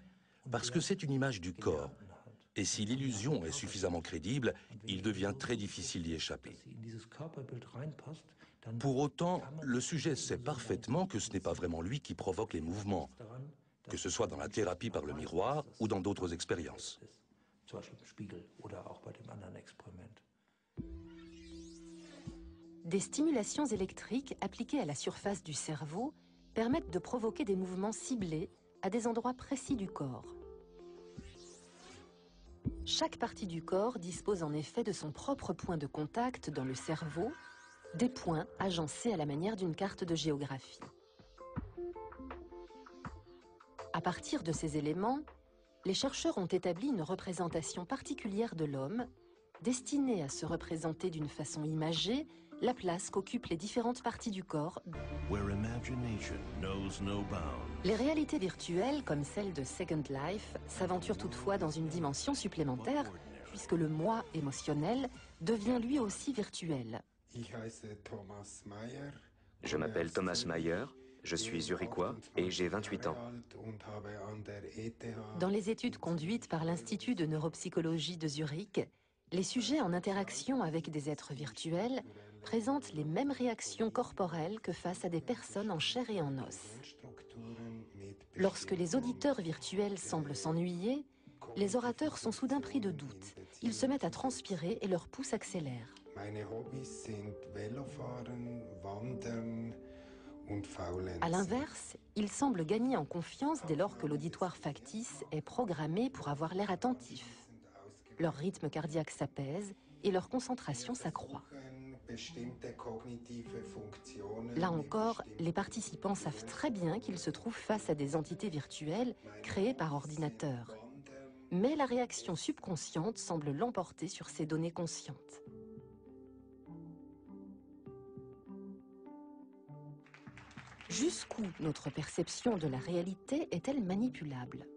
parce que c'est une image du corps. Et si l'illusion est suffisamment crédible, il devient très difficile d'y échapper. Pour autant, le sujet sait parfaitement que ce n'est pas vraiment lui qui provoque les mouvements, que ce soit dans la thérapie par le miroir ou dans d'autres expériences. Des stimulations électriques appliquées à la surface du cerveau permettent de provoquer des mouvements ciblés à des endroits précis du corps. Chaque partie du corps dispose en effet de son propre point de contact dans le cerveau, des points agencés à la manière d'une carte de géographie. À partir de ces éléments, les chercheurs ont établi une représentation particulière de l'homme, destinée à se représenter d'une façon imagée la place qu'occupent les différentes parties du corps. Les réalités virtuelles, comme celle de Second Life, s'aventurent toutefois dans une dimension supplémentaire, puisque le moi émotionnel devient lui aussi virtuel. Je m'appelle Thomas Mayer, je suis zurichois et j'ai 28 ans. Dans les études conduites par l'Institut de neuropsychologie de Zurich, les sujets en interaction avec des êtres virtuels présentent les mêmes réactions corporelles que face à des personnes en chair et en os. Lorsque les auditeurs virtuels semblent s'ennuyer, les orateurs sont soudain pris de doute. Ils se mettent à transpirer et leur pouls s'accélère. À l'inverse, ils semblent gagner en confiance dès lors que l'auditoire factice est programmé pour avoir l'air attentif. Leur rythme cardiaque s'apaise et leur concentration s'accroît. Là encore, les participants savent très bien qu'ils se trouvent face à des entités virtuelles créées par ordinateur. Mais la réaction subconsciente semble l'emporter sur ces données conscientes. Jusqu'où notre perception de la réalité est-elle manipulable ?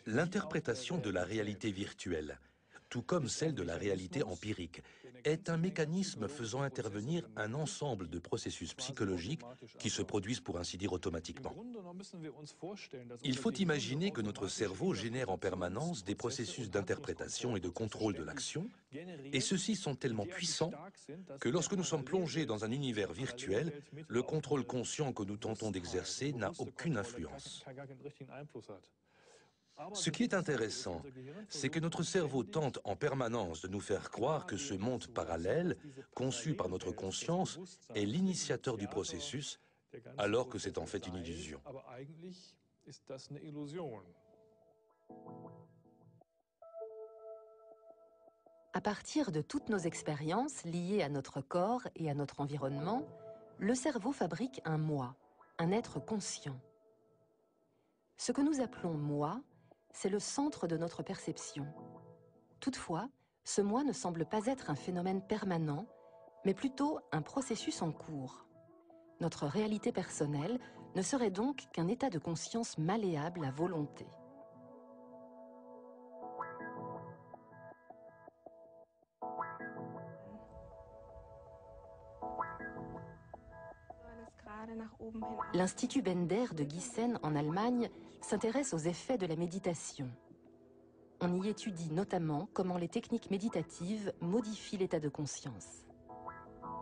L'interprétation de la réalité virtuelle, tout comme celle de la réalité empirique, est un mécanisme faisant intervenir un ensemble de processus psychologiques qui se produisent pour ainsi dire automatiquement. Il faut imaginer que notre cerveau génère en permanence des processus d'interprétation et de contrôle de l'action, et ceux-ci sont tellement puissants que lorsque nous sommes plongés dans un univers virtuel, le contrôle conscient que nous tentons d'exercer n'a aucune influence. Ce qui est intéressant, c'est que notre cerveau tente en permanence de nous faire croire que ce monde parallèle, conçu par notre conscience, est l'initiateur du processus, alors que c'est en fait une illusion. À partir de toutes nos expériences liées à notre corps et à notre environnement, le cerveau fabrique un moi, un être conscient. Ce que nous appelons moi, c'est le centre de notre perception. Toutefois, ce moi ne semble pas être un phénomène permanent, mais plutôt un processus en cours. Notre réalité personnelle ne serait donc qu'un état de conscience malléable à volonté. L'Institut Bender de Gießen en Allemagne s'intéresse aux effets de la méditation. On y étudie notamment comment les techniques méditatives modifient l'état de conscience.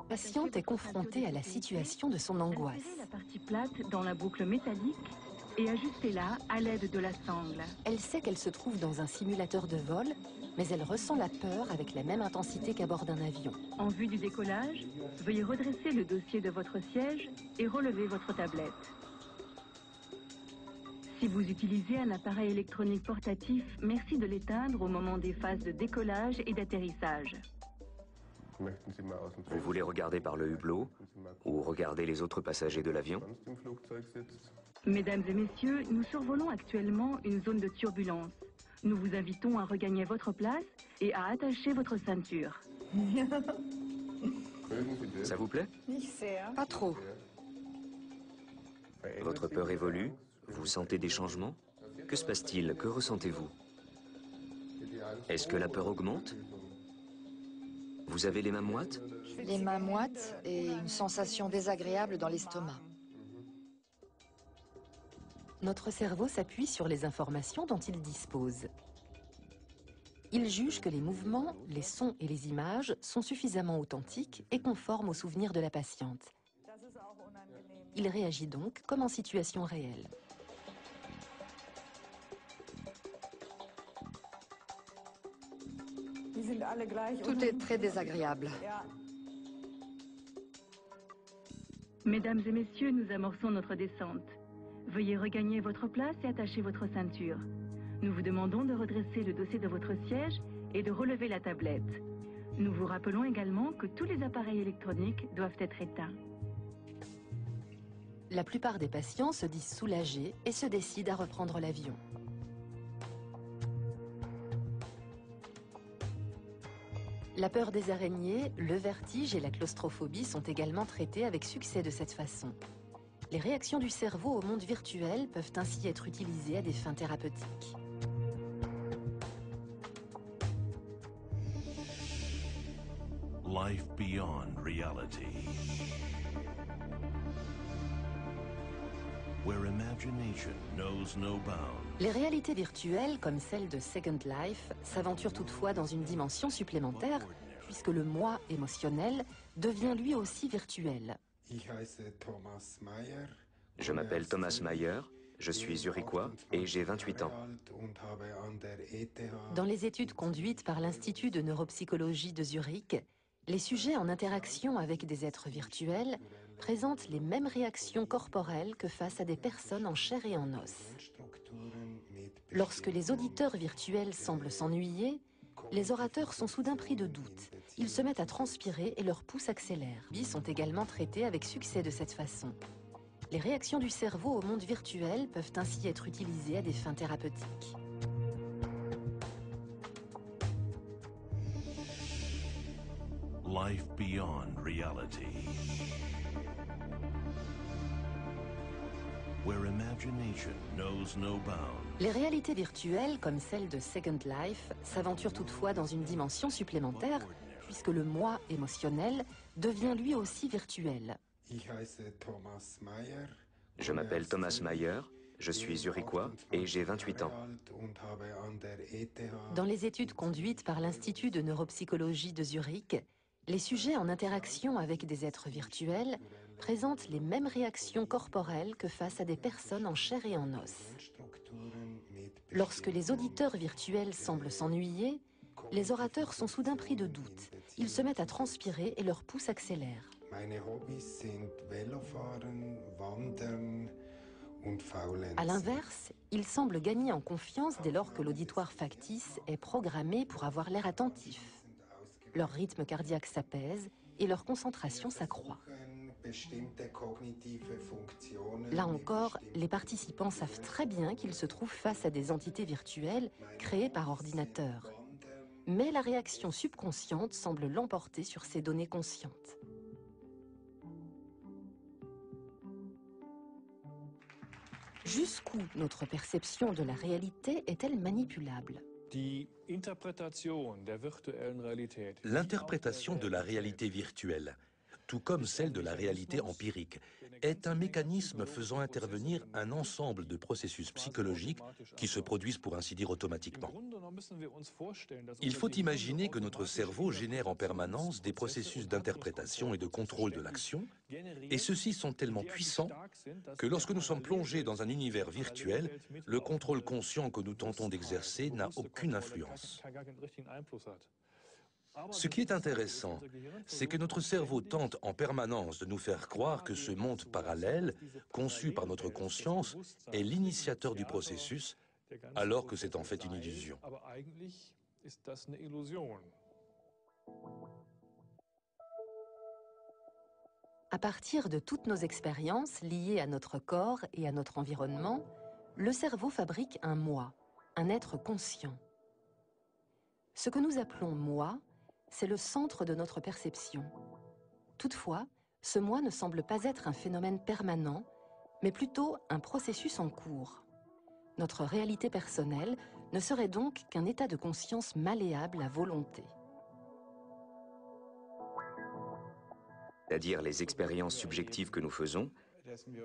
La patiente est confrontée à la situation de son angoisse. Insérez la partie plate dans la boucle métallique et ajustez-la à l'aide de la sangle. Elle sait qu'elle se trouve dans un simulateur de vol, mais elle ressent la peur avec la même intensité qu'à bord d'un avion. En vue du décollage, veuillez redresser le dossier de votre siège et relever votre tablette. Si vous utilisez un appareil électronique portatif, merci de l'éteindre au moment des phases de décollage et d'atterrissage. Vous voulez regarder par le hublot ou regarder les autres passagers de l'avion? Mesdames et messieurs, nous survolons actuellement une zone de turbulence. Nous vous invitons à regagner votre place et à attacher votre ceinture. Ça vous plaît? Pas trop. Votre peur évolue? Vous sentez des changements? Que se passe-t-il? Que ressentez-vous? Est-ce que la peur augmente? Vous avez les mains moites? Les mains moites et une sensation désagréable dans l'estomac. Notre cerveau s'appuie sur les informations dont il dispose. Il juge que les mouvements, les sons et les images sont suffisamment authentiques et conformes aux souvenirs de la patiente. Il réagit donc comme en situation réelle. Tout est très désagréable. Mesdames et messieurs, nous amorçons notre descente. Veuillez regagner votre place et attacher votre ceinture. Nous vous demandons de redresser le dossier de votre siège et de relever la tablette. Nous vous rappelons également que tous les appareils électroniques doivent être éteints. La plupart des patients se disent soulagés et se décident à reprendre l'avion. La peur des araignées, le vertige et la claustrophobie sont également traités avec succès de cette façon. Les réactions du cerveau au monde virtuel peuvent ainsi être utilisées à des fins thérapeutiques. Life beyond reality. Where imagination knows no bounds. Les réalités virtuelles, comme celle de Second Life, s'aventurent toutefois dans une dimension supplémentaire, puisque le moi émotionnel devient lui aussi virtuel. Je m'appelle Thomas Mayer, je suis zurichois et j'ai 28 ans. Dans les études conduites par l'Institut de neuropsychologie de Zurich, les sujets en interaction avec des êtres virtuels présentent les mêmes réactions corporelles que face à des personnes en chair et en os. Lorsque les auditeurs virtuels semblent s'ennuyer, les orateurs sont soudain pris de doute. Ils se mettent à transpirer et leur pouls s'accélère. Ils sont également traités avec succès de cette façon. Les réactions du cerveau au monde virtuel peuvent ainsi être utilisées à des fins thérapeutiques. Life beyond reality. Where imagination knows no bounds. Les réalités virtuelles, comme celle de Second Life, s'aventurent toutefois dans une dimension supplémentaire, puisque le moi émotionnel devient lui aussi virtuel. Je m'appelle Thomas Mayer, je suis zurichois et j'ai 28 ans. Dans les études conduites par l'Institut de neuropsychologie de Zurich, les sujets en interaction avec des êtres virtuels présentent les mêmes réactions corporelles que face à des personnes en chair et en os. Lorsque les auditeurs virtuels semblent s'ennuyer, les orateurs sont soudain pris de doute. Ils se mettent à transpirer et leur pouls s'accélère. À l'inverse, ils semblent gagner en confiance dès lors que l'auditoire factice est programmé pour avoir l'air attentif. Leur rythme cardiaque s'apaise et leur concentration s'accroît. Là encore, les participants savent très bien qu'ils se trouvent face à des entités virtuelles créées par ordinateur. Mais la réaction subconsciente semble l'emporter sur ces données conscientes. Jusqu'où notre perception de la réalité est-elle manipulable ? L'interprétation de la réalité virtuelle, tout comme celle de la réalité empirique, est un mécanisme faisant intervenir un ensemble de processus psychologiques qui se produisent pour ainsi dire automatiquement. Il faut imaginer que notre cerveau génère en permanence des processus d'interprétation et de contrôle de l'action, et ceux-ci sont tellement puissants que lorsque nous sommes plongés dans un univers virtuel, le contrôle conscient que nous tentons d'exercer n'a aucune influence. Ce qui est intéressant, c'est que notre cerveau tente en permanence de nous faire croire que ce monde parallèle, conçu par notre conscience, est l'initiateur du processus, alors que c'est en fait une illusion. À partir de toutes nos expériences liées à notre corps et à notre environnement, le cerveau fabrique un moi, un être conscient. Ce que nous appelons moi, c'est le centre de notre perception. Toutefois, ce moi ne semble pas être un phénomène permanent, mais plutôt un processus en cours. Notre réalité personnelle ne serait donc qu'un état de conscience malléable à volonté. C'est-à-dire les expériences subjectives que nous faisons,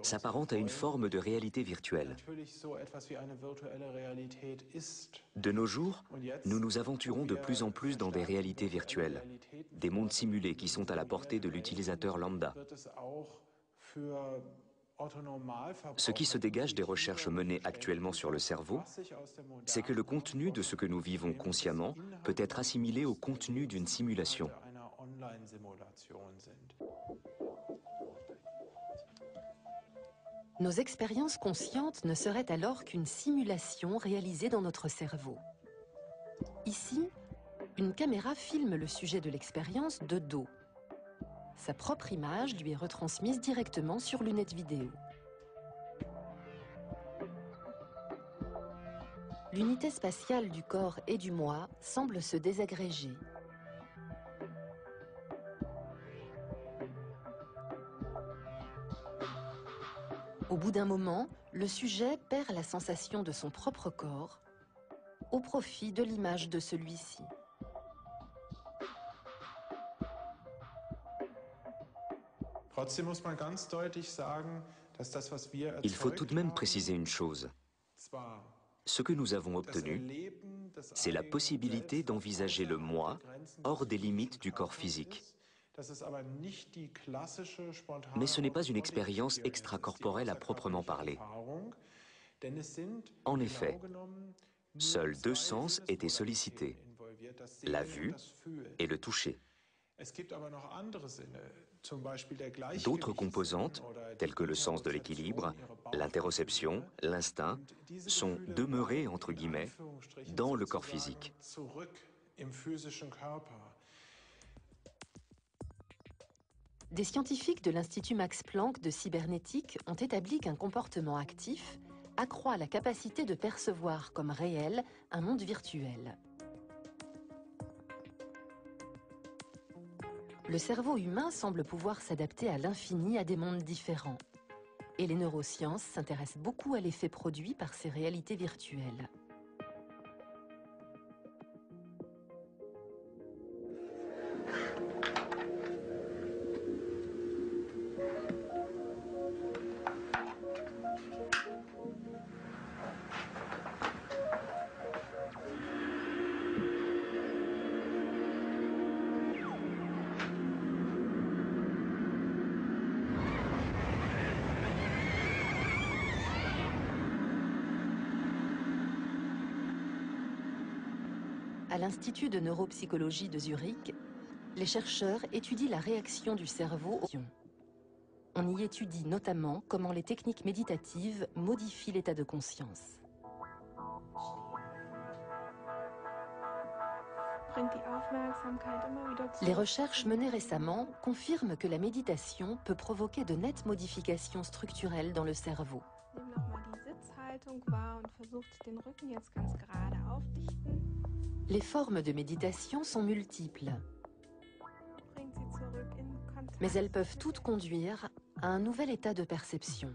s'apparentent à une forme de réalité virtuelle. De nos jours, nous nous aventurons de plus en plus dans des réalités virtuelles, des mondes simulés qui sont à la portée de l'utilisateur lambda. Ce qui se dégage des recherches menées actuellement sur le cerveau, c'est que le contenu de ce que nous vivons consciemment peut être assimilé au contenu d'une simulation. Nos expériences conscientes ne seraient alors qu'une simulation réalisée dans notre cerveau. Ici, une caméra filme le sujet de l'expérience de dos. Sa propre image lui est retransmise directement sur lunettes vidéo. L'unité spatiale du corps et du moi semble se désagréger. Au bout d'un moment, le sujet perd la sensation de son propre corps au profit de l'image de celui-ci. Il faut tout de même préciser une chose. Ce que nous avons obtenu, c'est la possibilité d'envisager le moi hors des limites du corps physique. Mais ce n'est pas une expérience extracorporelle à proprement parler. En effet, seuls deux sens étaient sollicités, la vue et le toucher. D'autres composantes, telles que le sens de l'équilibre, l'interoception, l'instinct, sont demeurées, entre guillemets, dans le corps physique. Des scientifiques de l'Institut Max Planck de cybernétique ont établi qu'un comportement actif accroît la capacité de percevoir comme réel un monde virtuel. Le cerveau humain semble pouvoir s'adapter à l'infini à des mondes différents. Et les neurosciences s'intéressent beaucoup à l'effet produit par ces réalités virtuelles. À l'Institut de neuropsychologie de Zurich, les chercheurs étudient la réaction du cerveau aux ions. On y étudie notamment comment les techniques méditatives modifient l'état de conscience. Les recherches menées récemment confirment que la méditation peut provoquer de nettes modifications structurelles dans le cerveau. Les formes de méditation sont multiples, mais elles peuvent toutes conduire à un nouvel état de perception.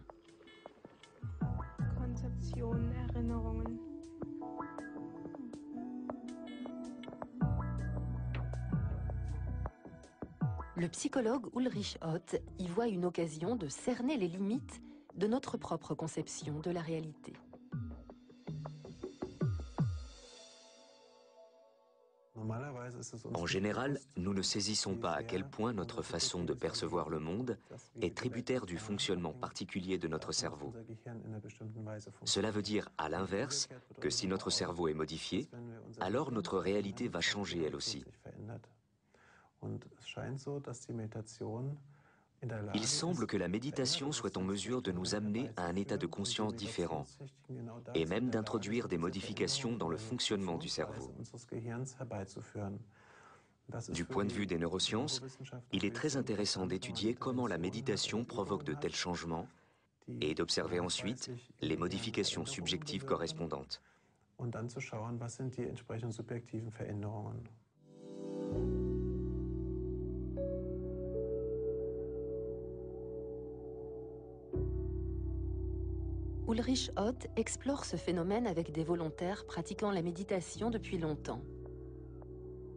Le psychologue Ulrich Ott y voit une occasion de cerner les limites de notre propre conception de la réalité. En général, nous ne saisissons pas à quel point notre façon de percevoir le monde est tributaire du fonctionnement particulier de notre cerveau. Cela veut dire, à l'inverse, que si notre cerveau est modifié, alors notre réalité va changer elle aussi. Il semble que la méditation soit en mesure de nous amener à un état de conscience différent et même d'introduire des modifications dans le fonctionnement du cerveau. Du point de vue des neurosciences, il est très intéressant d'étudier comment la méditation provoque de tels changements et d'observer ensuite les modifications subjectives correspondantes. Ulrich Ott explore ce phénomène avec des volontaires pratiquant la méditation depuis longtemps.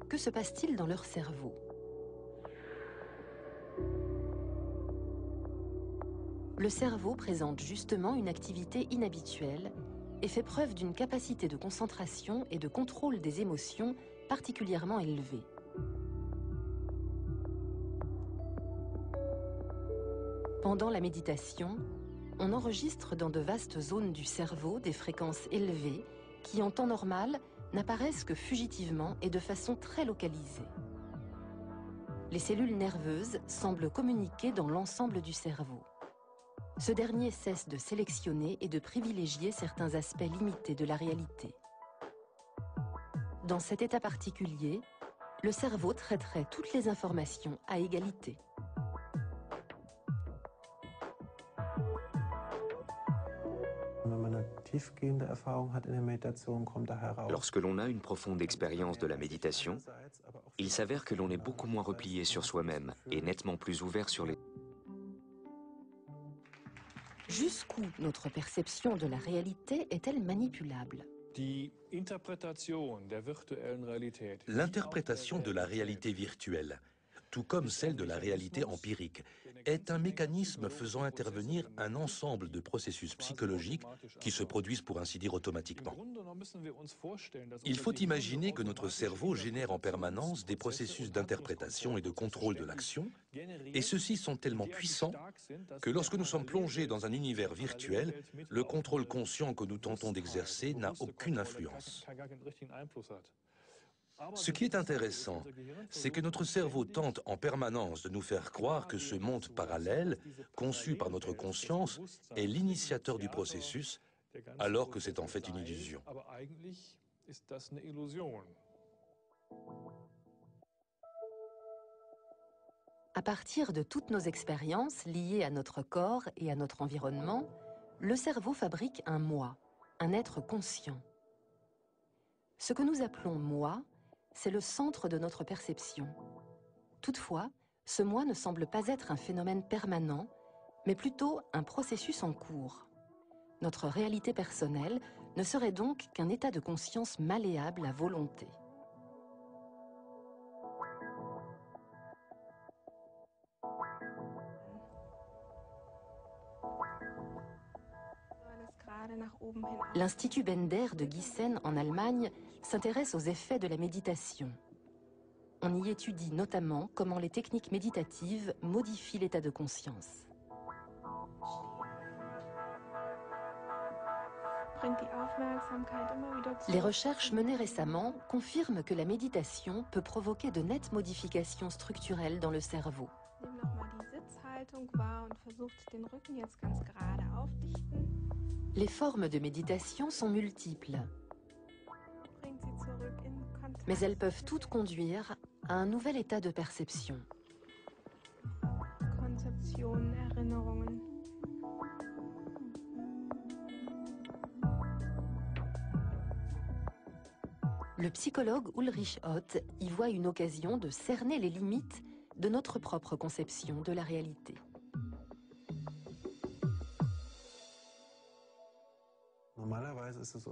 Que se passe-t-il dans leur cerveau? Le cerveau présente justement une activité inhabituelle et fait preuve d'une capacité de concentration et de contrôle des émotions particulièrement élevée. Pendant la méditation, on enregistre dans de vastes zones du cerveau des fréquences élevées qui, en temps normal, n'apparaissent que fugitivement et de façon très localisée. Les cellules nerveuses semblent communiquer dans l'ensemble du cerveau. Ce dernier cesse de sélectionner et de privilégier certains aspects limités de la réalité. Dans cet état particulier, le cerveau traiterait toutes les informations à égalité. Lorsque l'on a une profonde expérience de la méditation, il s'avère que l'on est beaucoup moins replié sur soi-même et nettement plus ouvert sur les... Jusqu'où notre perception de la réalité est-elle manipulable? L'interprétation de la réalité virtuelle, tout comme celle de la réalité empirique, est un mécanisme faisant intervenir un ensemble de processus psychologiques qui se produisent pour ainsi dire automatiquement. Il faut imaginer que notre cerveau génère en permanence des processus d'interprétation et de contrôle de l'action, et ceux-ci sont tellement puissants que lorsque nous sommes plongés dans un univers virtuel, le contrôle conscient que nous tentons d'exercer n'a aucune influence. Ce qui est intéressant, c'est que notre cerveau tente en permanence de nous faire croire que ce monde parallèle, conçu par notre conscience, est l'initiateur du processus, alors que c'est en fait une illusion. À partir de toutes nos expériences liées à notre corps et à notre environnement, le cerveau fabrique un moi, un être conscient. Ce que nous appelons moi, c'est le centre de notre perception. Toutefois, ce moi ne semble pas être un phénomène permanent, mais plutôt un processus en cours. Notre réalité personnelle ne serait donc qu'un état de conscience malléable à volonté. L'Institut Bender de Gießen en Allemagne s'intéresse aux effets de la méditation. On y étudie notamment comment les techniques méditatives modifient l'état de conscience. Les recherches menées récemment confirment que la méditation peut provoquer de nettes modifications structurelles dans le cerveau. Les formes de méditation sont multiples, Mais elles peuvent toutes conduire à un nouvel état de perception. Konzeption, Erinnerungen. Le psychologue Ulrich Ott y voit une occasion de cerner les limites de notre propre conception de la réalité.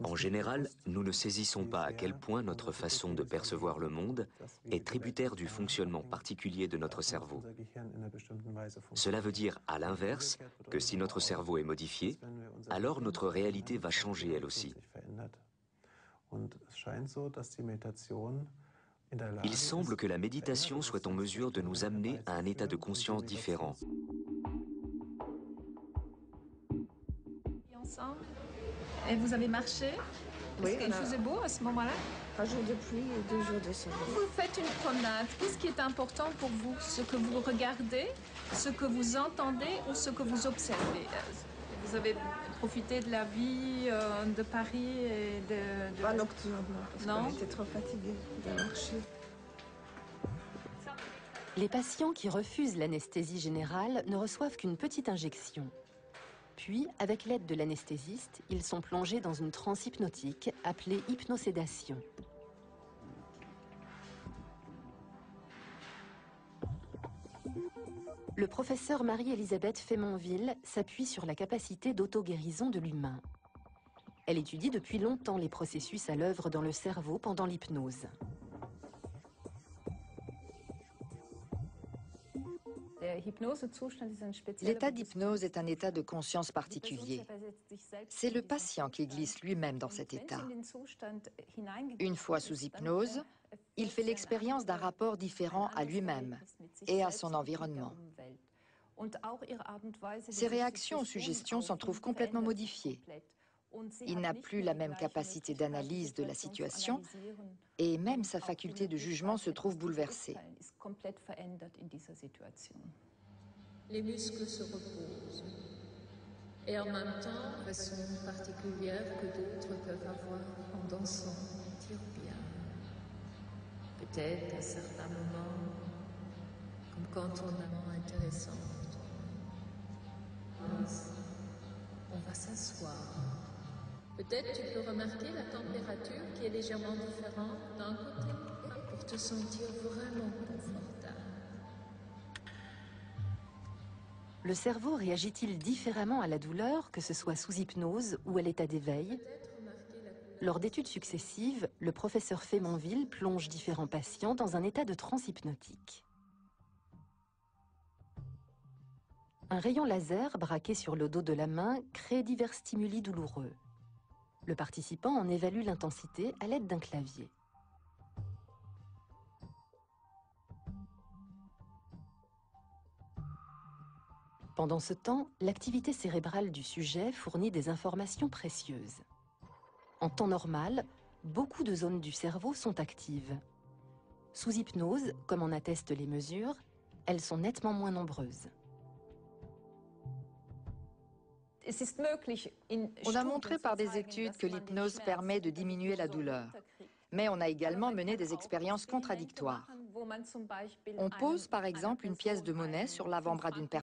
En général, nous ne saisissons pas à quel point notre façon de percevoir le monde est tributaire du fonctionnement particulier de notre cerveau. Cela veut dire, à l'inverse, que si notre cerveau est modifié, alors notre réalité va changer elle aussi. Il semble que la méditation soit en mesure de nous amener à un état de conscience différent. Ensemble. Et vous avez marché? Oui, il faisait beau à ce moment-là? Un jour de pluie et 2 jours de soleil. Vous faites une promenade. Qu'est-ce qui est important pour vous? Ce que vous regardez, ce que vous entendez ou ce que vous observez? Vous avez profité de la vie de Paris et de... Pas nocturne, parce non? qu'on était trop fatigués de marcher. Les patients qui refusent l'anesthésie générale ne reçoivent qu'une petite injection. Puis, avec l'aide de l'anesthésiste, ils sont plongés dans une transe hypnotique appelée hypnosédation. Le professeur Marie-Elisabeth Fémonville s'appuie sur la capacité d'auto-guérison de l'humain. Elle étudie depuis longtemps les processus à l'œuvre dans le cerveau pendant l'hypnose. L'état d'hypnose est un état de conscience particulier. C'est le patient qui glisse lui-même dans cet état. Une fois sous hypnose, il fait l'expérience d'un rapport différent à lui-même et à son environnement. Ses réactions aux suggestions s'en trouvent complètement modifiées. Il n'a plus la même capacité d'analyse de la situation et même sa faculté de jugement se trouve bouleversée. Les muscles se reposent. Et en même temps, façon particulière que d'autres peuvent avoir en dansant, tire bien. Peut-être à certains moments, comme quand on a un moment intéressant. On va s'asseoir. Peut-être tu peux remarquer la température qui est légèrement différente d'un côté pour te sentir vraiment confortable. Le cerveau réagit-il différemment à la douleur, que ce soit sous hypnose ou à l'état d'éveil? Lors d'études successives, le professeur Fémonville plonge différents patients dans un état de transe hypnotique. Un rayon laser braqué sur le dos de la main crée divers stimuli douloureux. Le participant en évalue l'intensité à l'aide d'un clavier. Pendant ce temps, l'activité cérébrale du sujet fournit des informations précieuses. En temps normal, beaucoup de zones du cerveau sont actives. Sous hypnose, comme en attestent les mesures, elles sont nettement moins nombreuses. On a montré par des études que l'hypnose permet de diminuer la douleur. Mais on a également mené des expériences contradictoires. On pose par exemple une pièce de monnaie sur l'avant-bras d'une personne